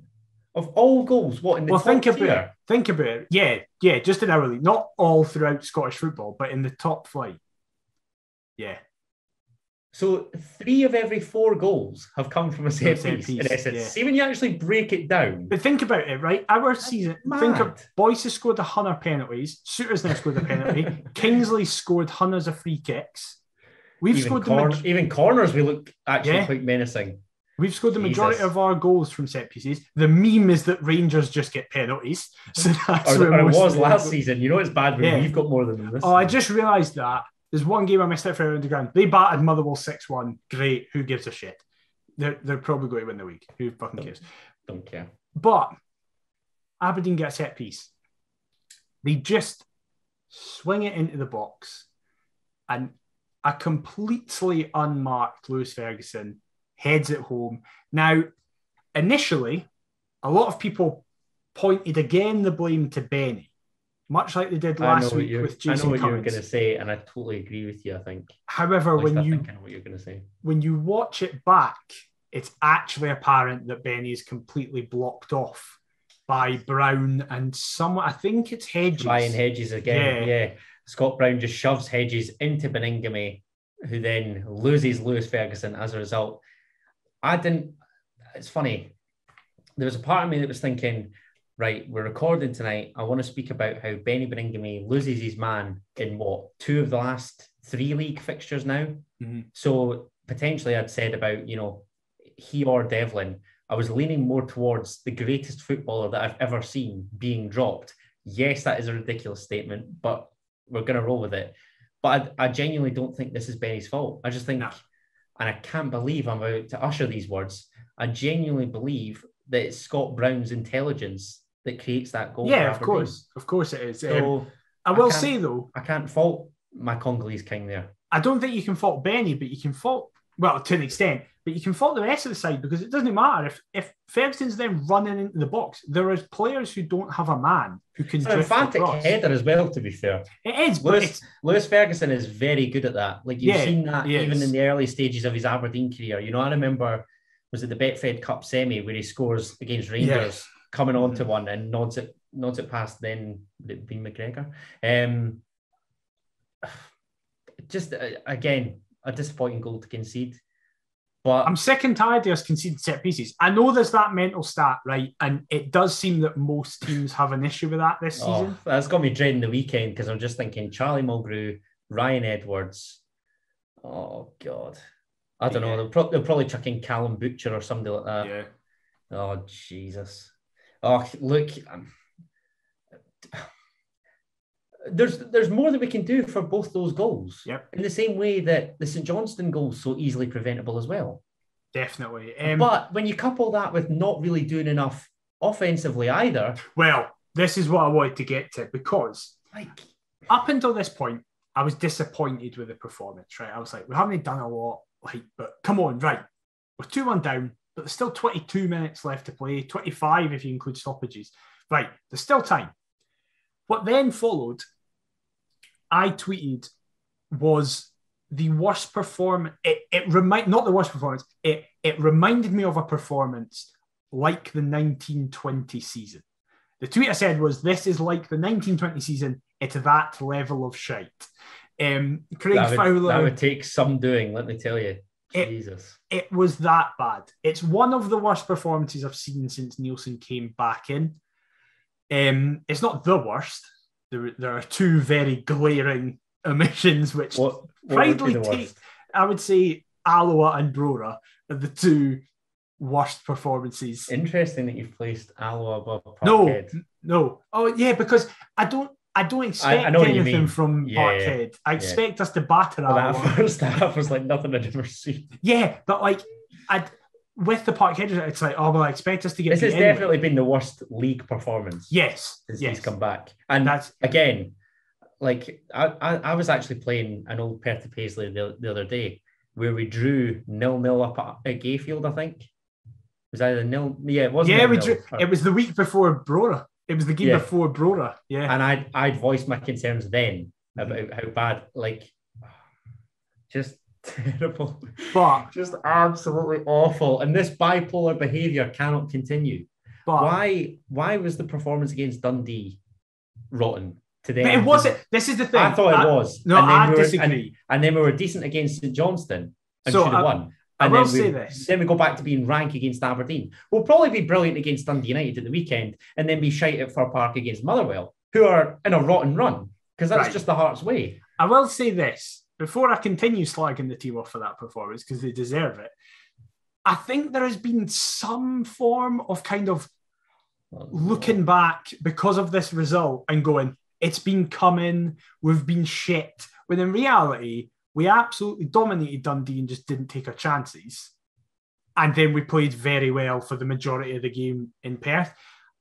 of all goals. What in the top tier? Think about it. Yeah, just in our league, not all throughout Scottish football, but in the top flight. Yeah. So 3 of every 4 goals have come from a set piece. In essence. Yeah. See when you actually break it down. But think about it, right? Our season. Think of Boyce has scored 100 penalties. Souttar's now scored a penalty. Kingsley scored hundreds of free kicks. Even corners. We look actually quite menacing. We've scored the majority of our goals from set pieces. The meme is that Rangers just get penalties. So that's or it was last season. You know it's bad when we've got more than them this season. I just realised that. There's one game I missed out for around the ground. They battered Motherwell 6-1. Great. Who gives a shit? They're probably going to win the week. Who fucking cares? Don't care. But Aberdeen get a set piece. They just swing it into the box, and a completely unmarked Lewis Ferguson heads it home. Now, initially, a lot of people pointed again the blame to Benny, much like they did last week with Jason Cummins. I know what you were going to say, and I totally agree with you, I think. However, I know what you're going to say. When you watch it back, it's actually apparent that Benny is completely blocked off by Brown and someone, I think it's Hedges. Ryan Hedges again, yeah. Scott Brown just shoves Hedges into Beningame, who then loses Lewis Ferguson as a result. It's funny. There was a part of me that was thinking, right, we're recording tonight. I want to speak about how Benny Beningame loses his man in 2 of the last 3 league fixtures now. Mm-hmm. So potentially I'd said about, he or Devlin, I was leaning more towards the greatest footballer that I've ever seen being dropped. Yes, that is a ridiculous statement, but we're going to roll with it. But I genuinely don't think this is Benny's fault. I just think, and I can't believe I'm about to usher these words, I genuinely believe that it's Scott Brown's intelligence that creates that goal. Yeah, of course it is. So I will say, though, I can't fault my Congolese king there. I don't think you can fault Benny, but you can fault, well, to an extent, but you can fault the rest of the side, because it doesn't matter. If Ferguson's then running into the box, there are players who don't have a man who can drift across. It's an emphatic header as well, to be fair. It is. Lewis Ferguson is very good at that. Like, you've seen that even in the early stages of his Aberdeen career. I remember, was it the Betfred Cup semi where he scores against Rangers, coming on to one and nods it past then, would it be McGregor? Just, again, a disappointing goal to concede. But I'm sick and tired of us conceding set pieces. I know there's that mental stat, right? And it does seem that most teams have an issue with that this season. That's got me dreading the weekend, because I'm just thinking Charlie Mulgrew, Ryan Edwards. Oh, God. I don't know. They'll probably chuck in Callum Butcher or somebody like that. Yeah. Oh, Jesus. Oh, look. There's more that we can do for both those goals. Yep. In the same way that the St Johnstone goal is so easily preventable as well. Definitely. But when you couple that with not really doing enough offensively either. Well, this is what I wanted to get to, because up until this point, I was disappointed with the performance, right? I was like, we haven't done a lot, but come on, right. We're 2-1 down, but there's still 22 minutes left to play, 25 if you include stoppages. Right, there's still time. What then followed, I tweeted, was the worst performance. Not the worst performance. It reminded me of a performance like the 1920 season. The tweet I said was, "This is like the 1920 season. It's that level of shite." Craig Fowler. That would take some doing, let me tell you. Jesus. It was that bad. It's one of the worst performances I've seen since Nielsen came back in. It's not the worst. There are 2 very glaring omissions, which proudly take. I would say Alloa and Brora are the 2 worst performances. Interesting that you've placed Alloa above Parkhead. No. Oh yeah, because I don't expect anything from Parkhead. I expect us to batter Alloa. That first half was like nothing I'd ever seen. Yeah, but with the Parkheaders, it's like, I expect us to get. This has definitely been the worst league performance. Yes, since he's come back, and that's again, I was actually playing an old Perth to Paisley the other day where we drew 0-0 up at Gayfield. I think it was either 0. Yeah, it was. Yeah, we drew. It was the week before Brora. It was the game before Brora. Yeah, and I'd voiced my concerns then about how bad, just terrible, but just absolutely awful. And this bipolar behaviour cannot continue. But why was the performance against Dundee rotten today? But it wasn't. This is the thing. I thought it was. No, I disagree. And then we were decent against St Johnstone and should have won. And then we go back to being rank against Aberdeen. We'll probably be brilliant against Dundee United at the weekend, and then be shite at Fir Park against Motherwell, who are in a rotten run, because that's just the Hearts' way. I will say this before I continue slagging the team off for that performance, because they deserve it. I think there has been some form of kind of looking back because of this result and going, it's been coming, we've been shit. When in reality, we absolutely dominated Dundee and just didn't take our chances. And then we played very well for the majority of the game in Perth.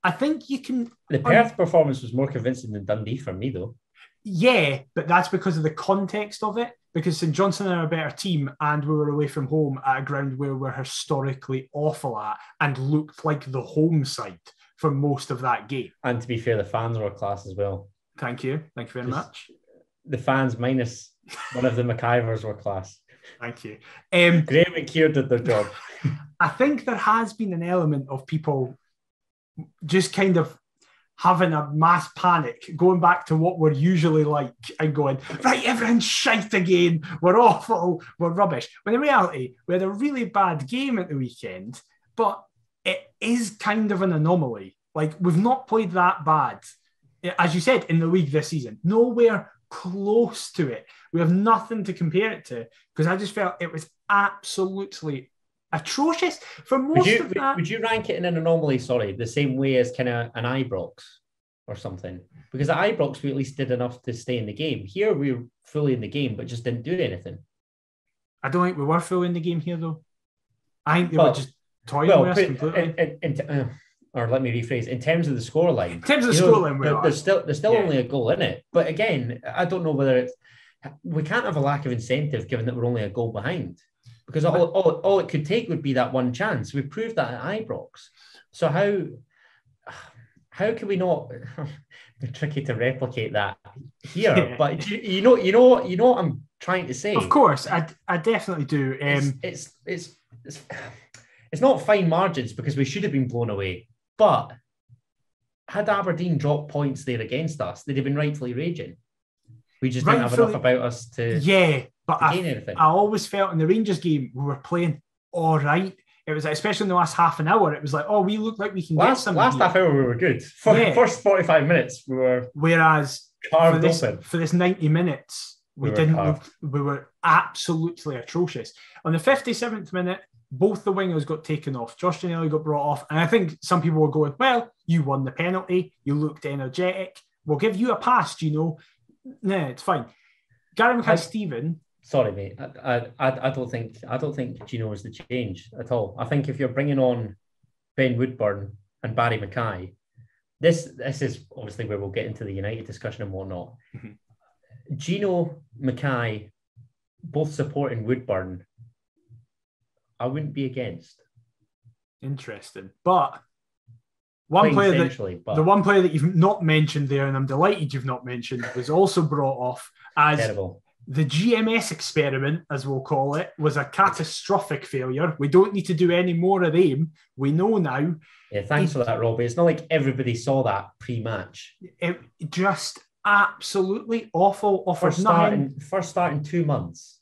I think you can... The Perth performance was more convincing than Dundee for me, though. Yeah, but that's because of the context of it. Because St Johnstone are a better team and we were away from home at a ground where we're historically awful at and looked like the home side for most of that game. And to be fair, the fans were class as well. Thank you. Thank you very much. The fans minus one of the McIvers were class. Thank you. Graham and Keir did their job. I think there has been an element of people just kind of having a mass panic, going back to what we're usually like and going, right, everyone's shite again, we're awful, we're rubbish. When in reality, we had a really bad game at the weekend, but it is kind of an anomaly. Like, we've not played that bad, as you said, in the league this season. Nowhere close to it. We have nothing to compare it to, because I just felt it was absolutely atrocious for most of that. Would you rank it in an anomaly, the same way as kind of an Ibrox or something? Because at Ibrox, we at least did enough to stay in the game. Here, we were fully in the game, but just didn't do anything. I don't think we were fully in the game here, though. I think they were just toying with us completely. Or let me rephrase, in terms of the scoreline. In terms of the scoreline, there's still only a goal in it. But again, I don't know whether we can't have a lack of incentive given that we're only a goal behind. Because all it could take would be that one chance. We proved that at Ibrox. So how can we not? It's tricky to replicate that here. Yeah. But you know what I'm trying to say. Of course, I definitely do. It's not fine margins because we should have been blown away. But had Aberdeen dropped points there against us, they'd have been rightfully raging. We just didn't have enough about us to gain anything. I always felt in the Rangers game we were playing all right. It was especially in the last half an hour. It was like, we look like we can get something. Last half hour we were good. For the first 45 minutes we were. Whereas for this 90 minutes we were absolutely atrocious. On the 57th minute, both the wingers got taken off. Josh Ginnelly got brought off, and I think some people were going, "Well, you won the penalty. You looked energetic. We'll give you a pass, Gino." Nah, it's fine. Gary Mackay-Steven. Sorry, mate. I don't think Gino is the change at all. I think if you're bringing on Ben Woodburn and Barry Mackay, this is obviously where we'll get into the United discussion and whatnot. Mm-hmm. Gino, Mackay, both supporting Woodburn, I wouldn't be against. Interesting, but the one player that you've not mentioned there, and I'm delighted you've not mentioned, was also brought off as terrible. The GMS experiment, as we'll call it, was a catastrophic failure. We don't need to do any more of them. We know now. Yeah, thanks for that, Robbie. It's not like everybody saw that pre-match. It just absolutely awful. First start in 2 months.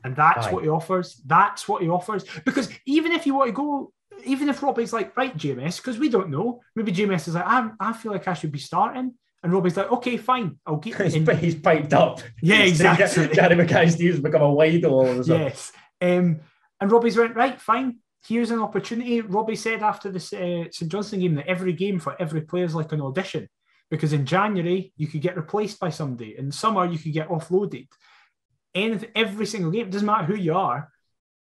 And that's what he offers. That's what he offers. Because even if you want to go, even if Robbie's like, right, GMS, because we don't know, maybe GMS is like, I feel like I should be starting. And Robbie's like, okay, fine, I'll get He's piped up. Yeah, exactly. Gary Mackay-Steven's become a wide all of a sudden. Yes. And Robbie's went, right, fine, here's an opportunity. Robbie said after the St Johnstone game that every game for every player is like an audition. Because in January, you could get replaced by somebody. In summer, you could get offloaded. Every single game, it doesn't matter who you are,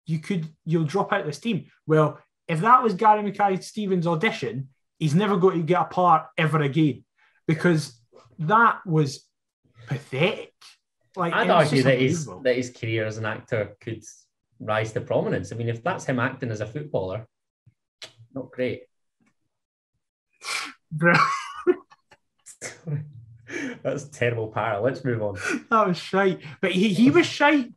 you'll drop out of this team. Well, if that was Gary Mackay-Steven's audition, he's never going to get a part ever again. Because that was pathetic. Like, I'd argue that his career as an actor could rise to prominence. I mean, if that's him acting as a footballer, not great. That's terrible para. Let's move on. That was shite. But he was shite.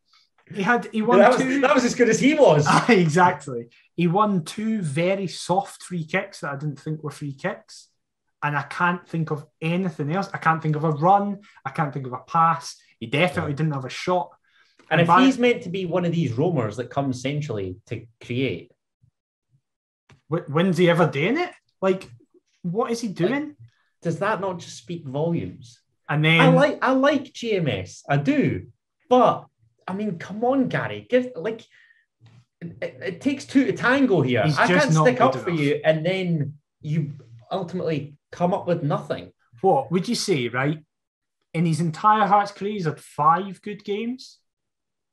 He won two. That was as good as he was. Exactly. He won 2 very soft free kicks that I didn't think were free kicks. And I can't think of anything else. I can't think of a run. I can't think of a pass. He definitely didn't have a shot. And if he's meant to be one of these roamers that comes centrally to create, when's he ever doing it? Like, what is he doing? Does that not just speak volumes? And then I like GMS. I do. But I mean, come on, Gary. It takes 2 to tango here. I can't stick up for you, and then you ultimately come up with nothing. What would you say, right? In his entire Hearts career, he's had 5 good games.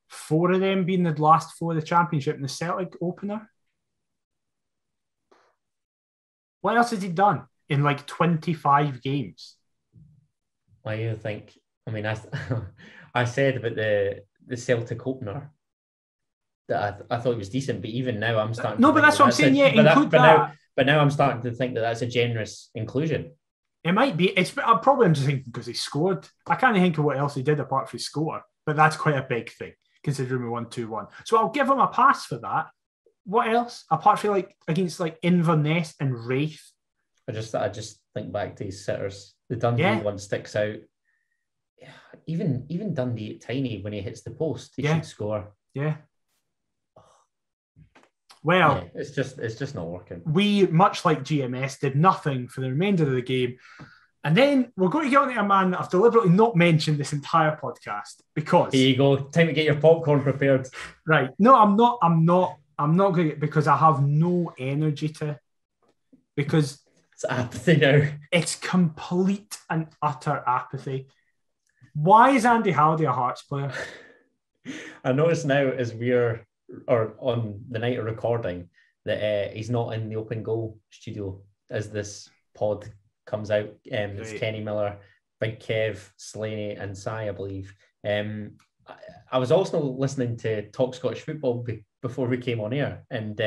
4 of them being the last 4 of the Championship and the Celtic opener. What else has he done in like 25 games? Why do you think? I mean, I said about the Celtic opener that I thought he was decent, but even now I'm starting. No, but that's what I'm saying. Yeah, include that. But now I'm starting to think that that's a generous inclusion. It might be. I'm probably just thinking because he scored. I can't think of what else he did apart from score, but that's quite a big thing considering we won 2-1. So I'll give him a pass for that. What else apart from like against like Inverness and Wraith? I just think back to his sitters. The Dundee one sticks out. Even Dundee tiny when he hits the post, he should score. Yeah. Well, it's just not working. We, much like GMS, did nothing for the remainder of the game. And then we're going to get on to a man that I've deliberately not mentioned this entire podcast because... Here you go. Time to get your popcorn prepared. Right. No, I'm not going to, because I have no energy to. Because... It's apathy now. It's complete and utter apathy. Why is Andy Halliday a Hearts player? I notice now as we're... or on the night of recording, that he's not in the Open Goal studio as this pod comes out. It's Kenny Miller, Big Kev, Slaney and Sai, I believe. I was also listening to Talk Scottish Football before we came on air, and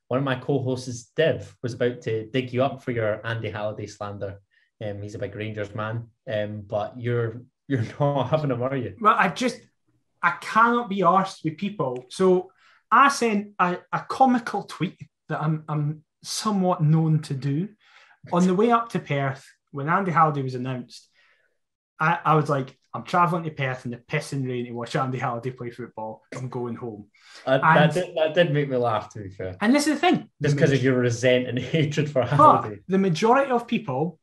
one of my co-hosts, Div, was about to dig you up for your Andy Halliday slander. He's a big Rangers man, but you're not having him, are you? Well, I cannot be arsed with people. So I sent a comical tweet that I'm somewhat known to do. On the way up to Perth, when Andy Halliday was announced, I was like, I'm travelling to Perth in the pissing rain to watch Andy Halliday play football. I'm going home. That did make me laugh, to be fair. And this is the thing. Just because of your resent and hatred for Halliday. The majority of people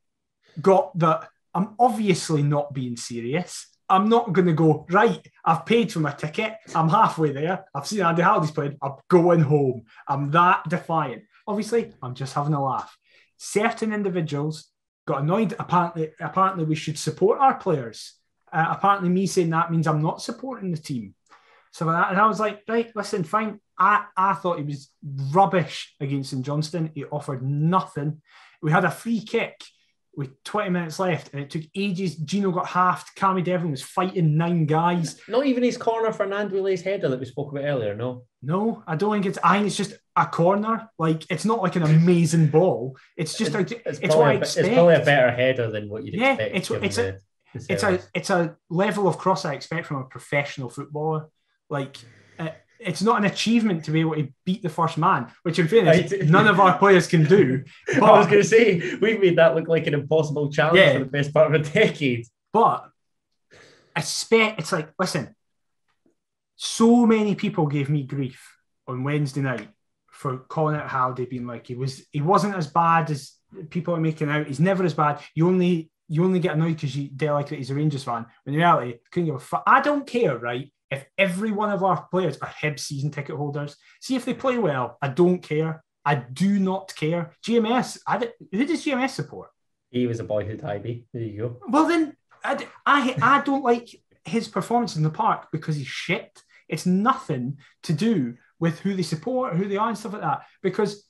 got that I'm obviously not being serious. I'm not going to go, right, I've paid for my ticket. I'm halfway there. I've seen Andy Halliday's played. I'm going home. I'm that defiant. Obviously, I'm just having a laugh. Certain individuals got annoyed. Apparently we should support our players. Apparently me saying that means I'm not supporting the team. So and I was like, right, listen, fine. I thought he was rubbish against St Johnstone. He offered nothing. We had a free kick with 20 minutes left, and it took ages. Gino got halved. Cammy Devlin was fighting 9 guys. Not even his corner for Nandwile's header that we spoke about earlier, no? No, I don't think it's... I think it's just a corner. Like, it's not like an amazing ball. It's just... It's what I expect. It's probably a better header than what you'd expect. It's a level of cross I expect from a professional footballer. Like... It's not an achievement to be able to beat the first man, which in fairness, none of our players can do. But, I was going to say, we've made that look like an impossible challenge for the best part of a decade. But it's like, listen, so many people gave me grief on Wednesday night for calling out Halliday, being like, he wasn't as bad as people are making out. He's never as bad. You only get annoyed because you don't like that he's a Rangers fan. When in reality, couldn't give a fuck. I don't care, right? If every one of our players are Hibs season ticket holders, see if they play well. I don't care. I do not care. GMS, who does GMS support? He was a boyhood Ivy. There you go. Well, then, I don't like his performance in the park because he's shit. It's nothing to do with who they support, who they are and stuff like that. Because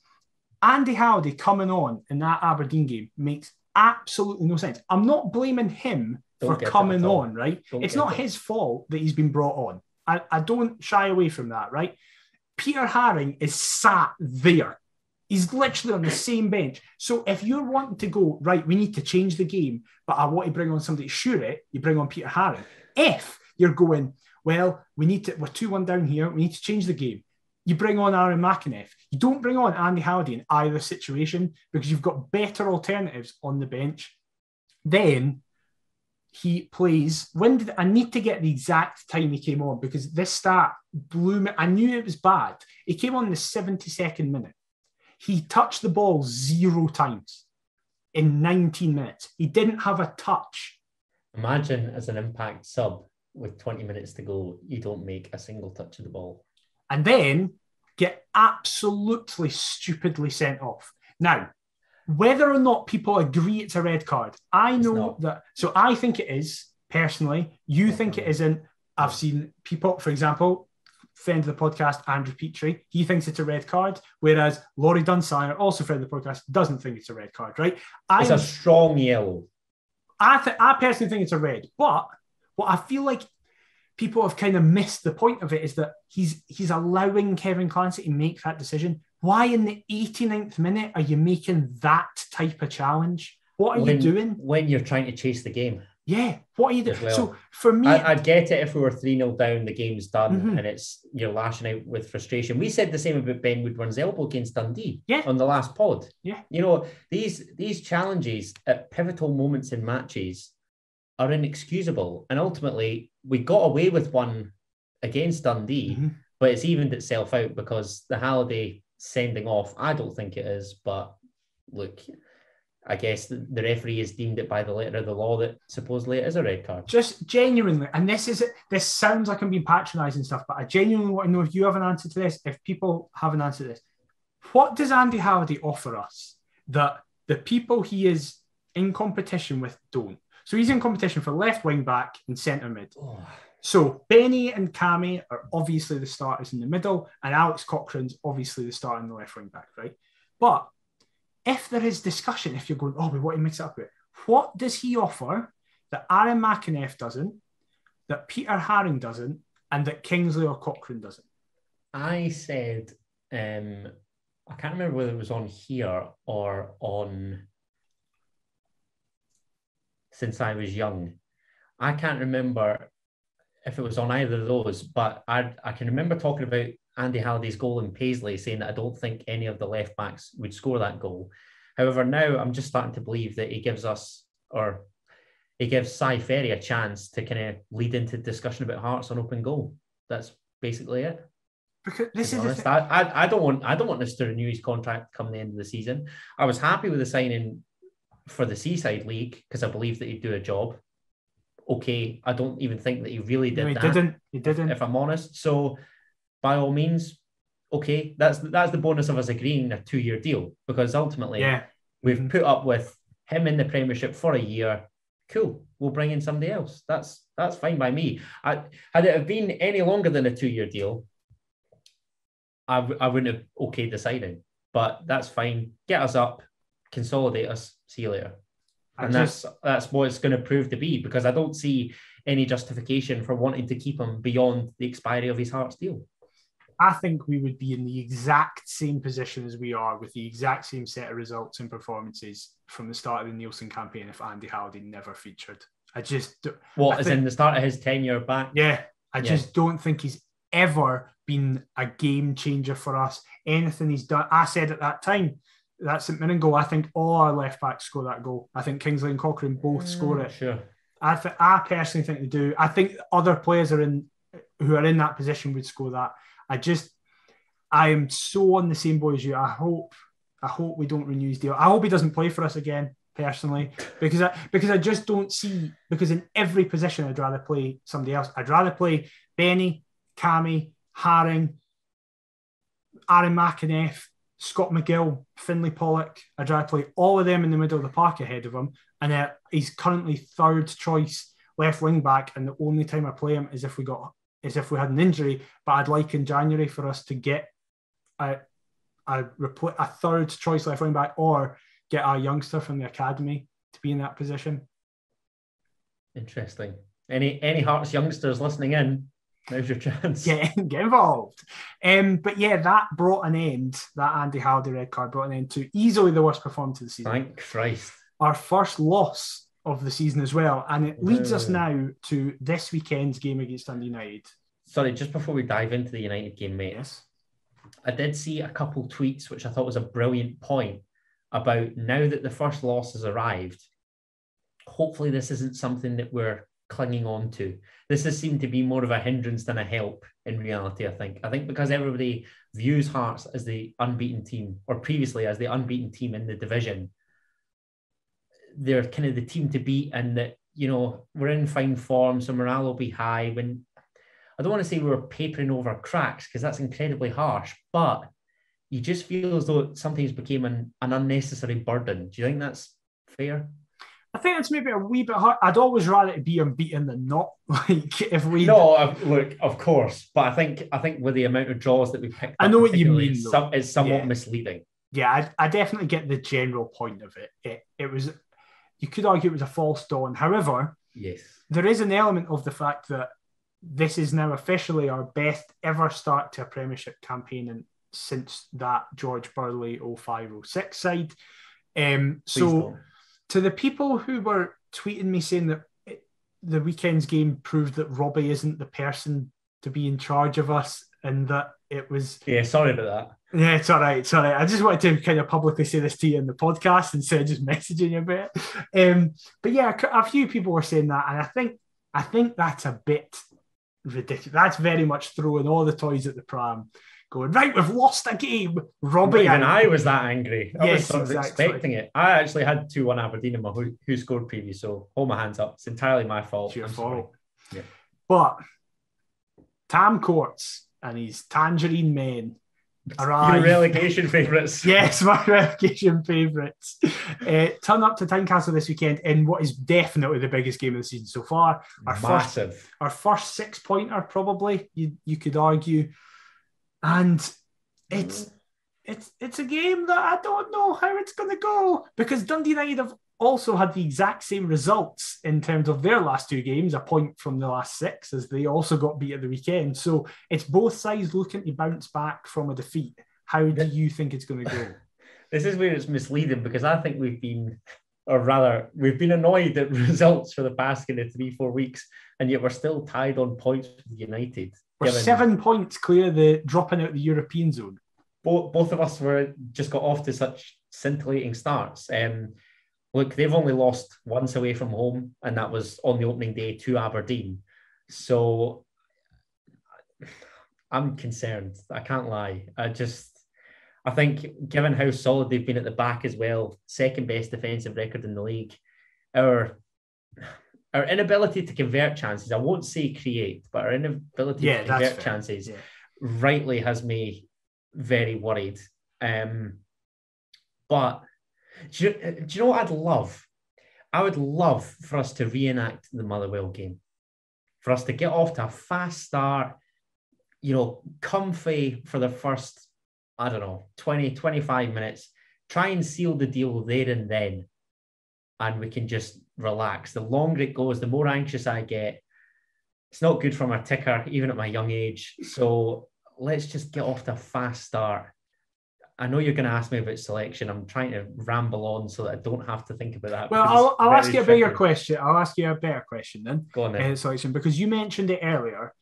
Andy Halliday coming on in that Aberdeen game makes absolutely no sense. I'm not blaming him for coming on, right? It's not his fault that he's been brought on. I don't shy away from that, right? Peter Haring is sat there. He's literally on the same bench. So if you're wanting to go, right, we need to change the game, but I want to bring on somebody to shoot it, you bring on Peter Haring. If you're going, well, we're 2-1 down here, we need to change the game, you bring on Aaron McInnes. You don't bring on Andy Halliday in either situation because you've got better alternatives on the bench. Then he plays. I need to get the exact time he came on because this start blew me. I knew it was bad. He came on in the 72nd minute. He touched the ball 0 times in 19 minutes. He didn't have a touch. Imagine as an Impact sub with 20 minutes to go, you don't make a single touch of the ball. And then get absolutely stupidly sent off. Now, whether or not people agree it's a red card, I know that. So I think it is, personally. You think it isn't. I've seen people, for example, friend of the podcast, Andrew Petrie, he thinks it's a red card, whereas Laurie Dunsire, also friend of the podcast, doesn't think it's a red card, right? It's a strong yellow. I personally think it's a red, but what I feel like people have kind of missed the point of it is that he's allowing Kevin Clancy to make that decision. Why in the 89th minute are you making that type of challenge? What are you doing? When you're trying to chase the game. Yeah, what are you doing? Well. So for me... I'd get it if we were 3-0 down, the game's done, and you're lashing out with frustration. We said the same about Ben Woodward's elbow against Dundee on the last pod. Yeah. You know, these challenges at pivotal moments in matches are inexcusable. And ultimately, we got away with one against Dundee, but it's evened itself out because the Halliday sending off, I don't think it is, but look... I guess the referee has deemed it by the letter of the law that supposedly it is a red card. Just genuinely, and this sounds like I'm being patronising stuff, but I genuinely want to know if you have an answer to this, if people have an answer to this. What does Andy Halliday offer us that the people he is in competition with don't? So he's in competition for left wing back and centre mid. Oh. So Benny and Cammy are obviously the starters in the middle, and Alex Cochrane's obviously the starter in the left wing back, right? But if there is discussion, if you're going, we want to mix it up with, what does he offer that Aaron McEneff doesn't, that Peter Haring doesn't, and that Kingsley or Cochrane doesn't? I said, I can't remember whether it was on here or on Since I Was Young. I can't remember if it was on either of those, but I can remember talking about Andy Halliday's goal in Paisley, saying that I don't think any of the left backs would score that goal. However, now I'm just starting to believe that he gives Cy Ferry a chance to kind of lead into discussion about Hearts on open goal. That's basically it. Because this is I don't want this to renew his contract come the end of the season. I was happy with the signing for the Seaside League because I believe that he'd do a job. Okay, I don't even think that he really did. He didn't. If I'm honest, so. By all means, okay, that's the bonus of us agreeing a 2-year deal because ultimately we've put up with him in the Premiership for a year. Cool, we'll bring in somebody else. That's fine by me. Had it have been any longer than a 2-year deal, I wouldn't have okayed the signing. But that's fine. Get us up, consolidate us. See you later. And that's what it's going to prove to be because I don't see any justification for wanting to keep him beyond the expiry of his Hearts deal. I think we would be in the exact same position as we are with the exact same set of results and performances from the start of the Nielsen campaign if Andy Halliday never featured. In the start of his tenure back? Yeah. I just don't think he's ever been a game changer for us. Anything he's done, I said at that time, that St Mirren goal, I think all our left backs score that goal. I think Kingsley and Cochrane both score it. Sure. I personally think they do. I think other players who are in that position would score that. I am so on the same boat as you. I hope we don't renew his deal. I hope he doesn't play for us again, personally, because I just don't see, because in every position I'd rather play somebody else. I'd rather play Benny, Cammy, Haring, Aaron McEneff, Scott McGill, Finlay Pollock. I'd rather play all of them in the middle of the park ahead of him. And he's currently third choice left wing back, and the only time I play him is if we had an injury. But I'd like in January for us to get a third choice left wing back or get a youngster from the academy to be in that position. Interesting. Any Hearts youngsters listening in? Now's your chance. Get involved. But yeah, that Andy Halliday red card brought an end to easily the worst performance of the season. Thank Christ. Our first loss of the season as well. And it leads us now to this weekend's game against Dundee United. Sorry, just before we dive into the United game, mate. Yes. I did see a couple tweets, which I thought was a brilliant point about now that the first loss has arrived, hopefully this isn't something that we're clinging on to. This has seemed to be more of a hindrance than a help in reality, I think. I think because everybody views Hearts as the unbeaten team, or previously as the unbeaten team in the division, they're kind of the team to beat, and that, you know, we're in fine form, so morale will be high. When I don't want to say we're papering over cracks, because that's incredibly harsh, but you just feel as though it sometimes became an unnecessary burden. Do you think that's fair? I think it's maybe a wee bit hard. I'd always rather it be unbeaten than not. Like if we look, of course, but I think with the amount of draws that we picked, I know what you mean. It's somewhat misleading. Yeah, I definitely get the general point of it. It was, you could argue it was a false dawn. However, yes, there is an element of the fact that this is now officially our best ever start to a Premiership campaign and since that George Burley 05-06 side. So to the people who were tweeting me saying that the weekend's game proved that Robbie isn't the person to be in charge of us and that it was... Yeah, sorry about that. Yeah, it's all right. I just wanted to kind of publicly say this to you in the podcast instead of just messaging you about it. But yeah, a few people were saying that, and I think that's a bit ridiculous. That's very much throwing all the toys at the pram, going, right, we've lost a game. Robbie. And I was that angry. I was exactly. expecting it. I actually had 2-1 Aberdeen in my who scored preview, so hold my hands up. It's entirely my fault. It's your fault. Yeah. But Tam Courts and his Tangerine Men arrive. Your relegation favourites. Yes, my relegation favourites. Turn up to Tynecastle this weekend in what is definitely the biggest game of the season so far. Massive. Our first 6-pointer, probably, you could argue. And it's a game that I don't know how it's going to go, because Dundee United have also had the exact same results in terms of their last 2 games, a point from the last 6, as they also got beat at the weekend. So it's both sides looking to bounce back from a defeat. How do you think it's going to go? This is where it's misleading, because I think we've been annoyed at results for the past 3-4 weeks, and yet we're still tied on points with United. We're 7 points clear the dropping out the European zone. Both of us just got off to such scintillating starts. Look, they've only lost once away from home, and that was on the opening day to Aberdeen. So I'm concerned. I can't lie. I think given how solid they've been at the back as well, second best defensive record in the league, our inability to convert chances, I won't say create, but our inability to convert chances rightly has me very worried. But do you know what I'd love? I would love for us to reenact the Motherwell game, for us to get off to a fast start, comfy for the first, 20, 25 minutes, try and seal the deal there and then, and we can just relax. The longer it goes, the more anxious I get. It's not good for my ticker, even at my young age. So let's just get off to a fast start. I know you're going to ask me about selection. I'm trying to ramble on so that I don't have to think about that. Well, I'll ask you a bigger question. I'll ask you a better question then. Go on then. Selection, because you mentioned it earlier.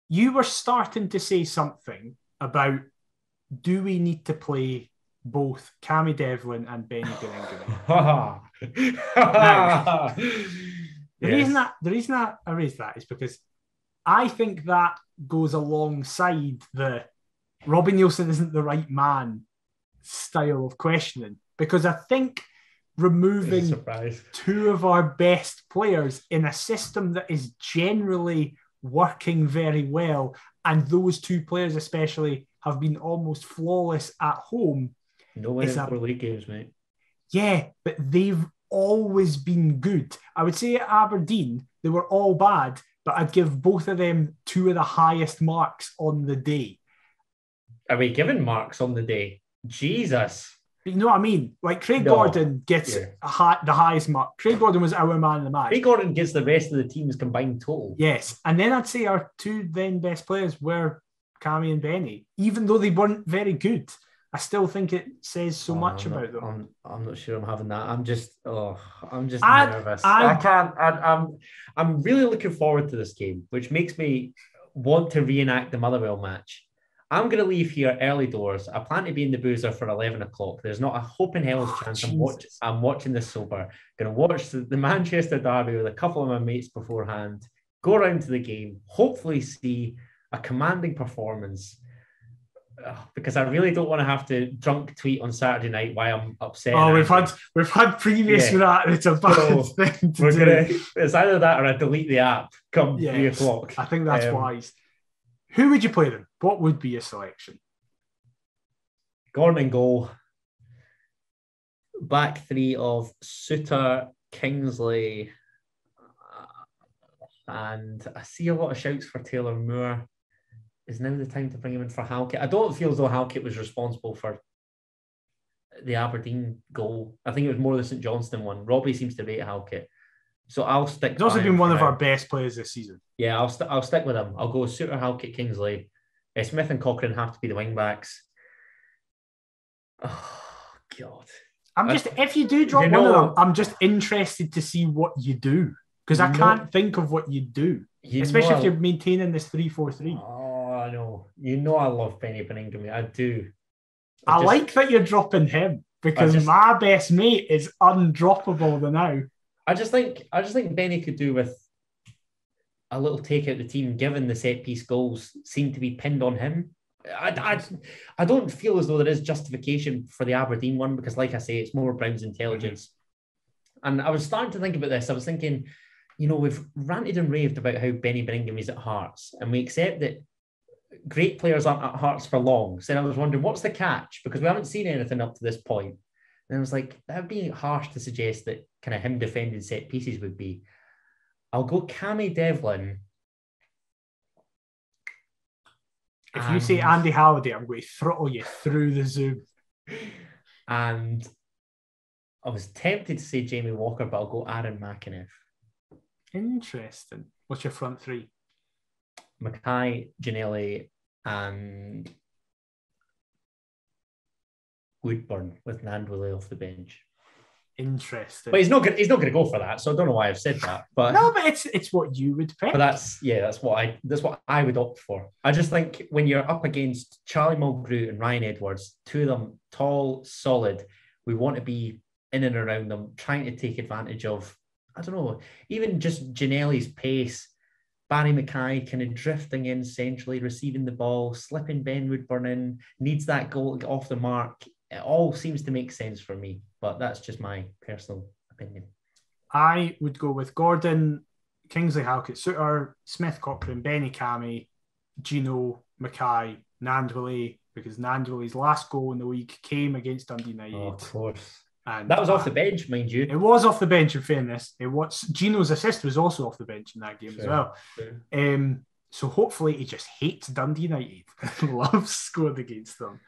You were starting to say something about, do we need to play both Cammy Devlin and Benny Gurenguru? Now, the reason I raised that is because I think that goes alongside the Robbie Nielsen isn't the right man style of questioning, because I think removing 2 of our best players in a system that is generally working very well, and those 2 players especially have been almost flawless at home. No winning 4 league games, mate. Yeah, but they've always been good. I would say at Aberdeen, they were all bad, but I'd give both of them 2 of the highest marks on the day. Are we giving marks on the day? Jesus. But you know what I mean? Like Craig Gordon gets the highest mark. Craig Gordon was our man of the match. Craig Gordon gets the rest of the team's combined total. Yes. And then I'd say our 2 then best players were Cammy and Benny. Even though they weren't very good, I still think it says so much about them. I'm not sure I'm having that. I'm just nervous. I'm really looking forward to this game, which makes me want to reenact the Motherwell match. I'm going to leave here early doors. I plan to be in the Boozer for 11 o'clock. There's not a hope in hell's chance I'm watching this sober. Going to watch the Manchester derby with a couple of my mates beforehand, go around to the game, hopefully see a commanding performance, because I really don't want to have to drunk tweet on Saturday night why I'm upset. Oh, we've had previous with that. It's a bad thing to do. It's either that or I delete the app come 3 o'clock. I think that's wise. Who would you play then? What would be your selection? Gordon in goal. Back 3 of Suter, Kingsley, and I see a lot of shouts for Taylor Moore. Is now the time to bring him in for Halkett? I don't feel as though Halkett was responsible for the Aberdeen goal. I think it was more the St Johnstone one. Robbie seems to rate Halkett. So I'll stick. He's also been one of our best players this season. Yeah, I'll stick with him. I'll go Suter, Halkett, Kingsley. Smith and Cochrane have to be the wing backs. Oh God! If you do drop one of them, I'm just interested to see what you do, because I can't think of what you do, especially if you're maintaining this 3-4-3. Oh, I know. I love Benny Beningame. I do. I like that you're dropping him, because my best mate is undroppable now. I just think Benny could do with a little take out the team, given the set piece goals seem to be pinned on him. I don't feel as though there is justification for the Aberdeen one, because, like I say, it's more Brown's intelligence. And I was starting to think about this. I was thinking, we've ranted and raved about how Benny Benningham is at Hearts, and we accept that great players aren't at Hearts for long. So then I was wondering, what's the catch? Because we haven't seen anything up to this point. And I was like, that would be harsh to suggest that kind of him defending set pieces would be. I'll go Cammy Devlin. If you say Andy Halliday, I'm going to throttle you through the Zoom. And I was tempted to say Jamie Walker, but I'll go Aaron McInniff. Interesting. What's your front three? Mackay, Ginnelly, and Woodburn with Nandwilly off the bench. Interesting. But he's not going to go for that, so I don't know why I've said that. But no, but it's what you would pick. But that's what I would opt for. I just think when you're up against Charlie Mulgrew and Ryan Edwards, two of them tall, solid, we want to be in and around them, trying to take advantage of, I don't know, even just Ginnelly's pace, Barry Mackay kind of drifting in centrally, receiving the ball, slipping Ben Woodburn in, needs that goal to get off the mark. It all seems to make sense for me, but that's just my personal opinion. I would go with Gordon, Kingsley, Halkett, Suter, Smith, Cochrane, Benny, Cammy, Gino, Mackay, Nandwilly, because Nandwilly's last goal in the week came against Dundee United. Oh, of course. And that was off the bench, mind you. It was off the bench, in fairness. Gino's assist was also off the bench in that game as well. Sure. So hopefully he just hates Dundee United and loves scoring against them.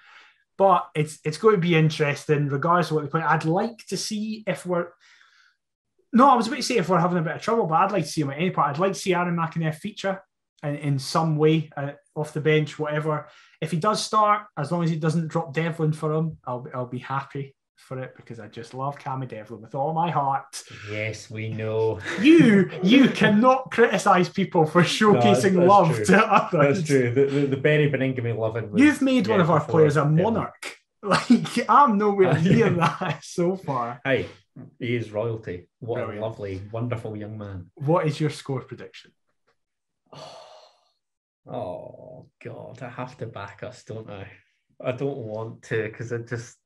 But it's going to be interesting, regardless of what they play. I'd like to see if we're... No, I was about to say if we're having a bit of trouble, but I'd like to see him at any part. I'd like to see Aaron McInniff feature in some way, off the bench, whatever. If he does start, as long as he doesn't drop Devlin for him, I'll be happy for it, because I just love Cammy Devlin with all my heart. Yes, we know. You cannot criticise people for showcasing love to others. That's true. The Benny Beningame loving. You've made one of our players a monarch. Like, I'm nowhere near that so far. Hey, he is royalty. What a lovely, wonderful young man. What is your score prediction? Oh God, I have to back us, don't I? I don't want to, because I just...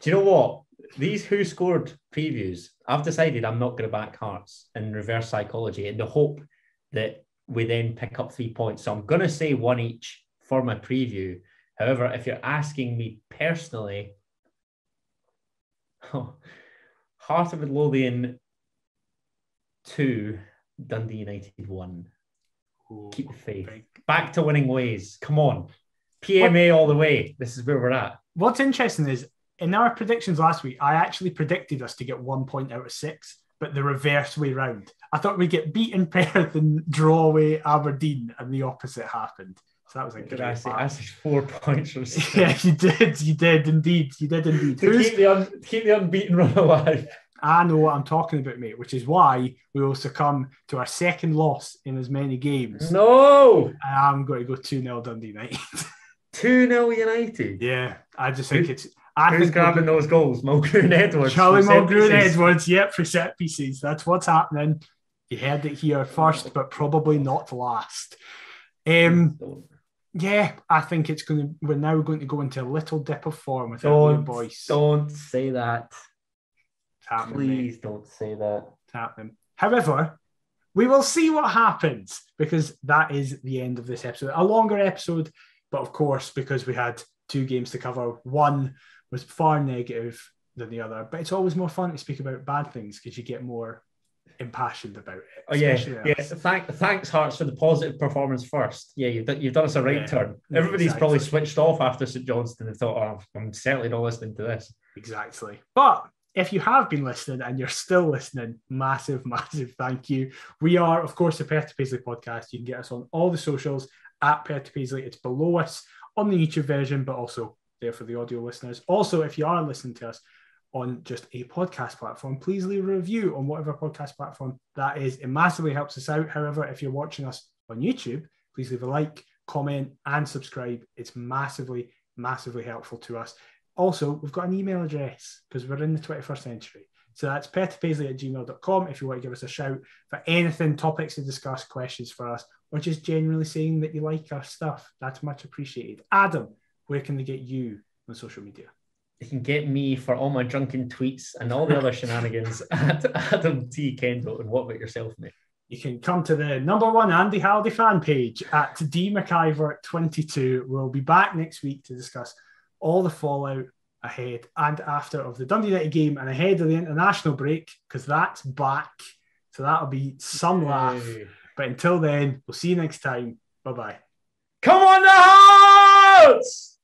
Do you know what? These Who Scored previews, I've decided I'm not going to back Hearts in reverse psychology in the hope that we then pick up 3 points. So I'm going to say one each for my preview. However, if you're asking me personally, Heart of Midlothian 2, Dundee United 1. Ooh, keep the faith. Back to winning ways. Come on. PMA all the way. This is where we're at. What's interesting is, in our predictions last week, I actually predicted us to get 1 point out of 6, but the reverse way round. I thought we'd get beaten Perth and draw away Aberdeen, and the opposite happened. So that was a good I said 4 points from 6. Yeah, you did indeed. You did indeed. To keep the unbeaten run alive. I know what I'm talking about, mate, which is why we will succumb to our second loss in as many games. No! I'm going to go 2-0 Dundee United. 2-0 United? Yeah, I just think it's... Who's grabbing those goals? Mulgrew and Edwards. Charlie Mulgrew and Edwards, yep, for set pieces. That's what's happening. You heard it here first, but probably not last. Yeah, I think we're now going to go into a little dip of form with our boys. Don't say that. Please don't say that. It's happening. However, we will see what happens, because that is the end of this episode. A longer episode, but of course, because we had 2 games to cover, one was far negative, than the other, but it's always more fun to speak about bad things because you get more impassioned about it. Oh yeah. Thanks, Hearts, for the positive performance first. Yeah, you've done us a right turn. Everybody's probably switched off after St Johnstone and thought, "Oh, I'm certainly not listening to this." Exactly. But if you have been listening and you're still listening, massive thank you. We are, of course, the Perth to Paisley podcast. You can get us on all the socials at Perth to Paisley. It's below us on the YouTube version, but also there for the audio listeners. Also, if you are listening to us on just a podcast platform, please leave a review on whatever podcast platform that is. It massively helps us out. However, if you're watching us on YouTube, please leave a like, comment, and subscribe. It's massively helpful to us. Also, we've got an email address because we're in the 21st century. So that's perthpaisley@gmail.com if you want to give us a shout for anything, topics to discuss, questions for us, or just generally saying that you like our stuff. That's much appreciated. Adam, where can they get you on social media? You can get me for all my drunken tweets and all the other shenanigans at Adam T. Kendall. And what about yourself, mate? You can come to the #1 Andy Halliday fan page at dmciver22. We'll be back next week to discuss all the fallout ahead and after of the Dundee United game and ahead of the international break, because that's back. So that'll be some laugh. But until then, we'll see you next time. Bye-bye. Come on the Hearts!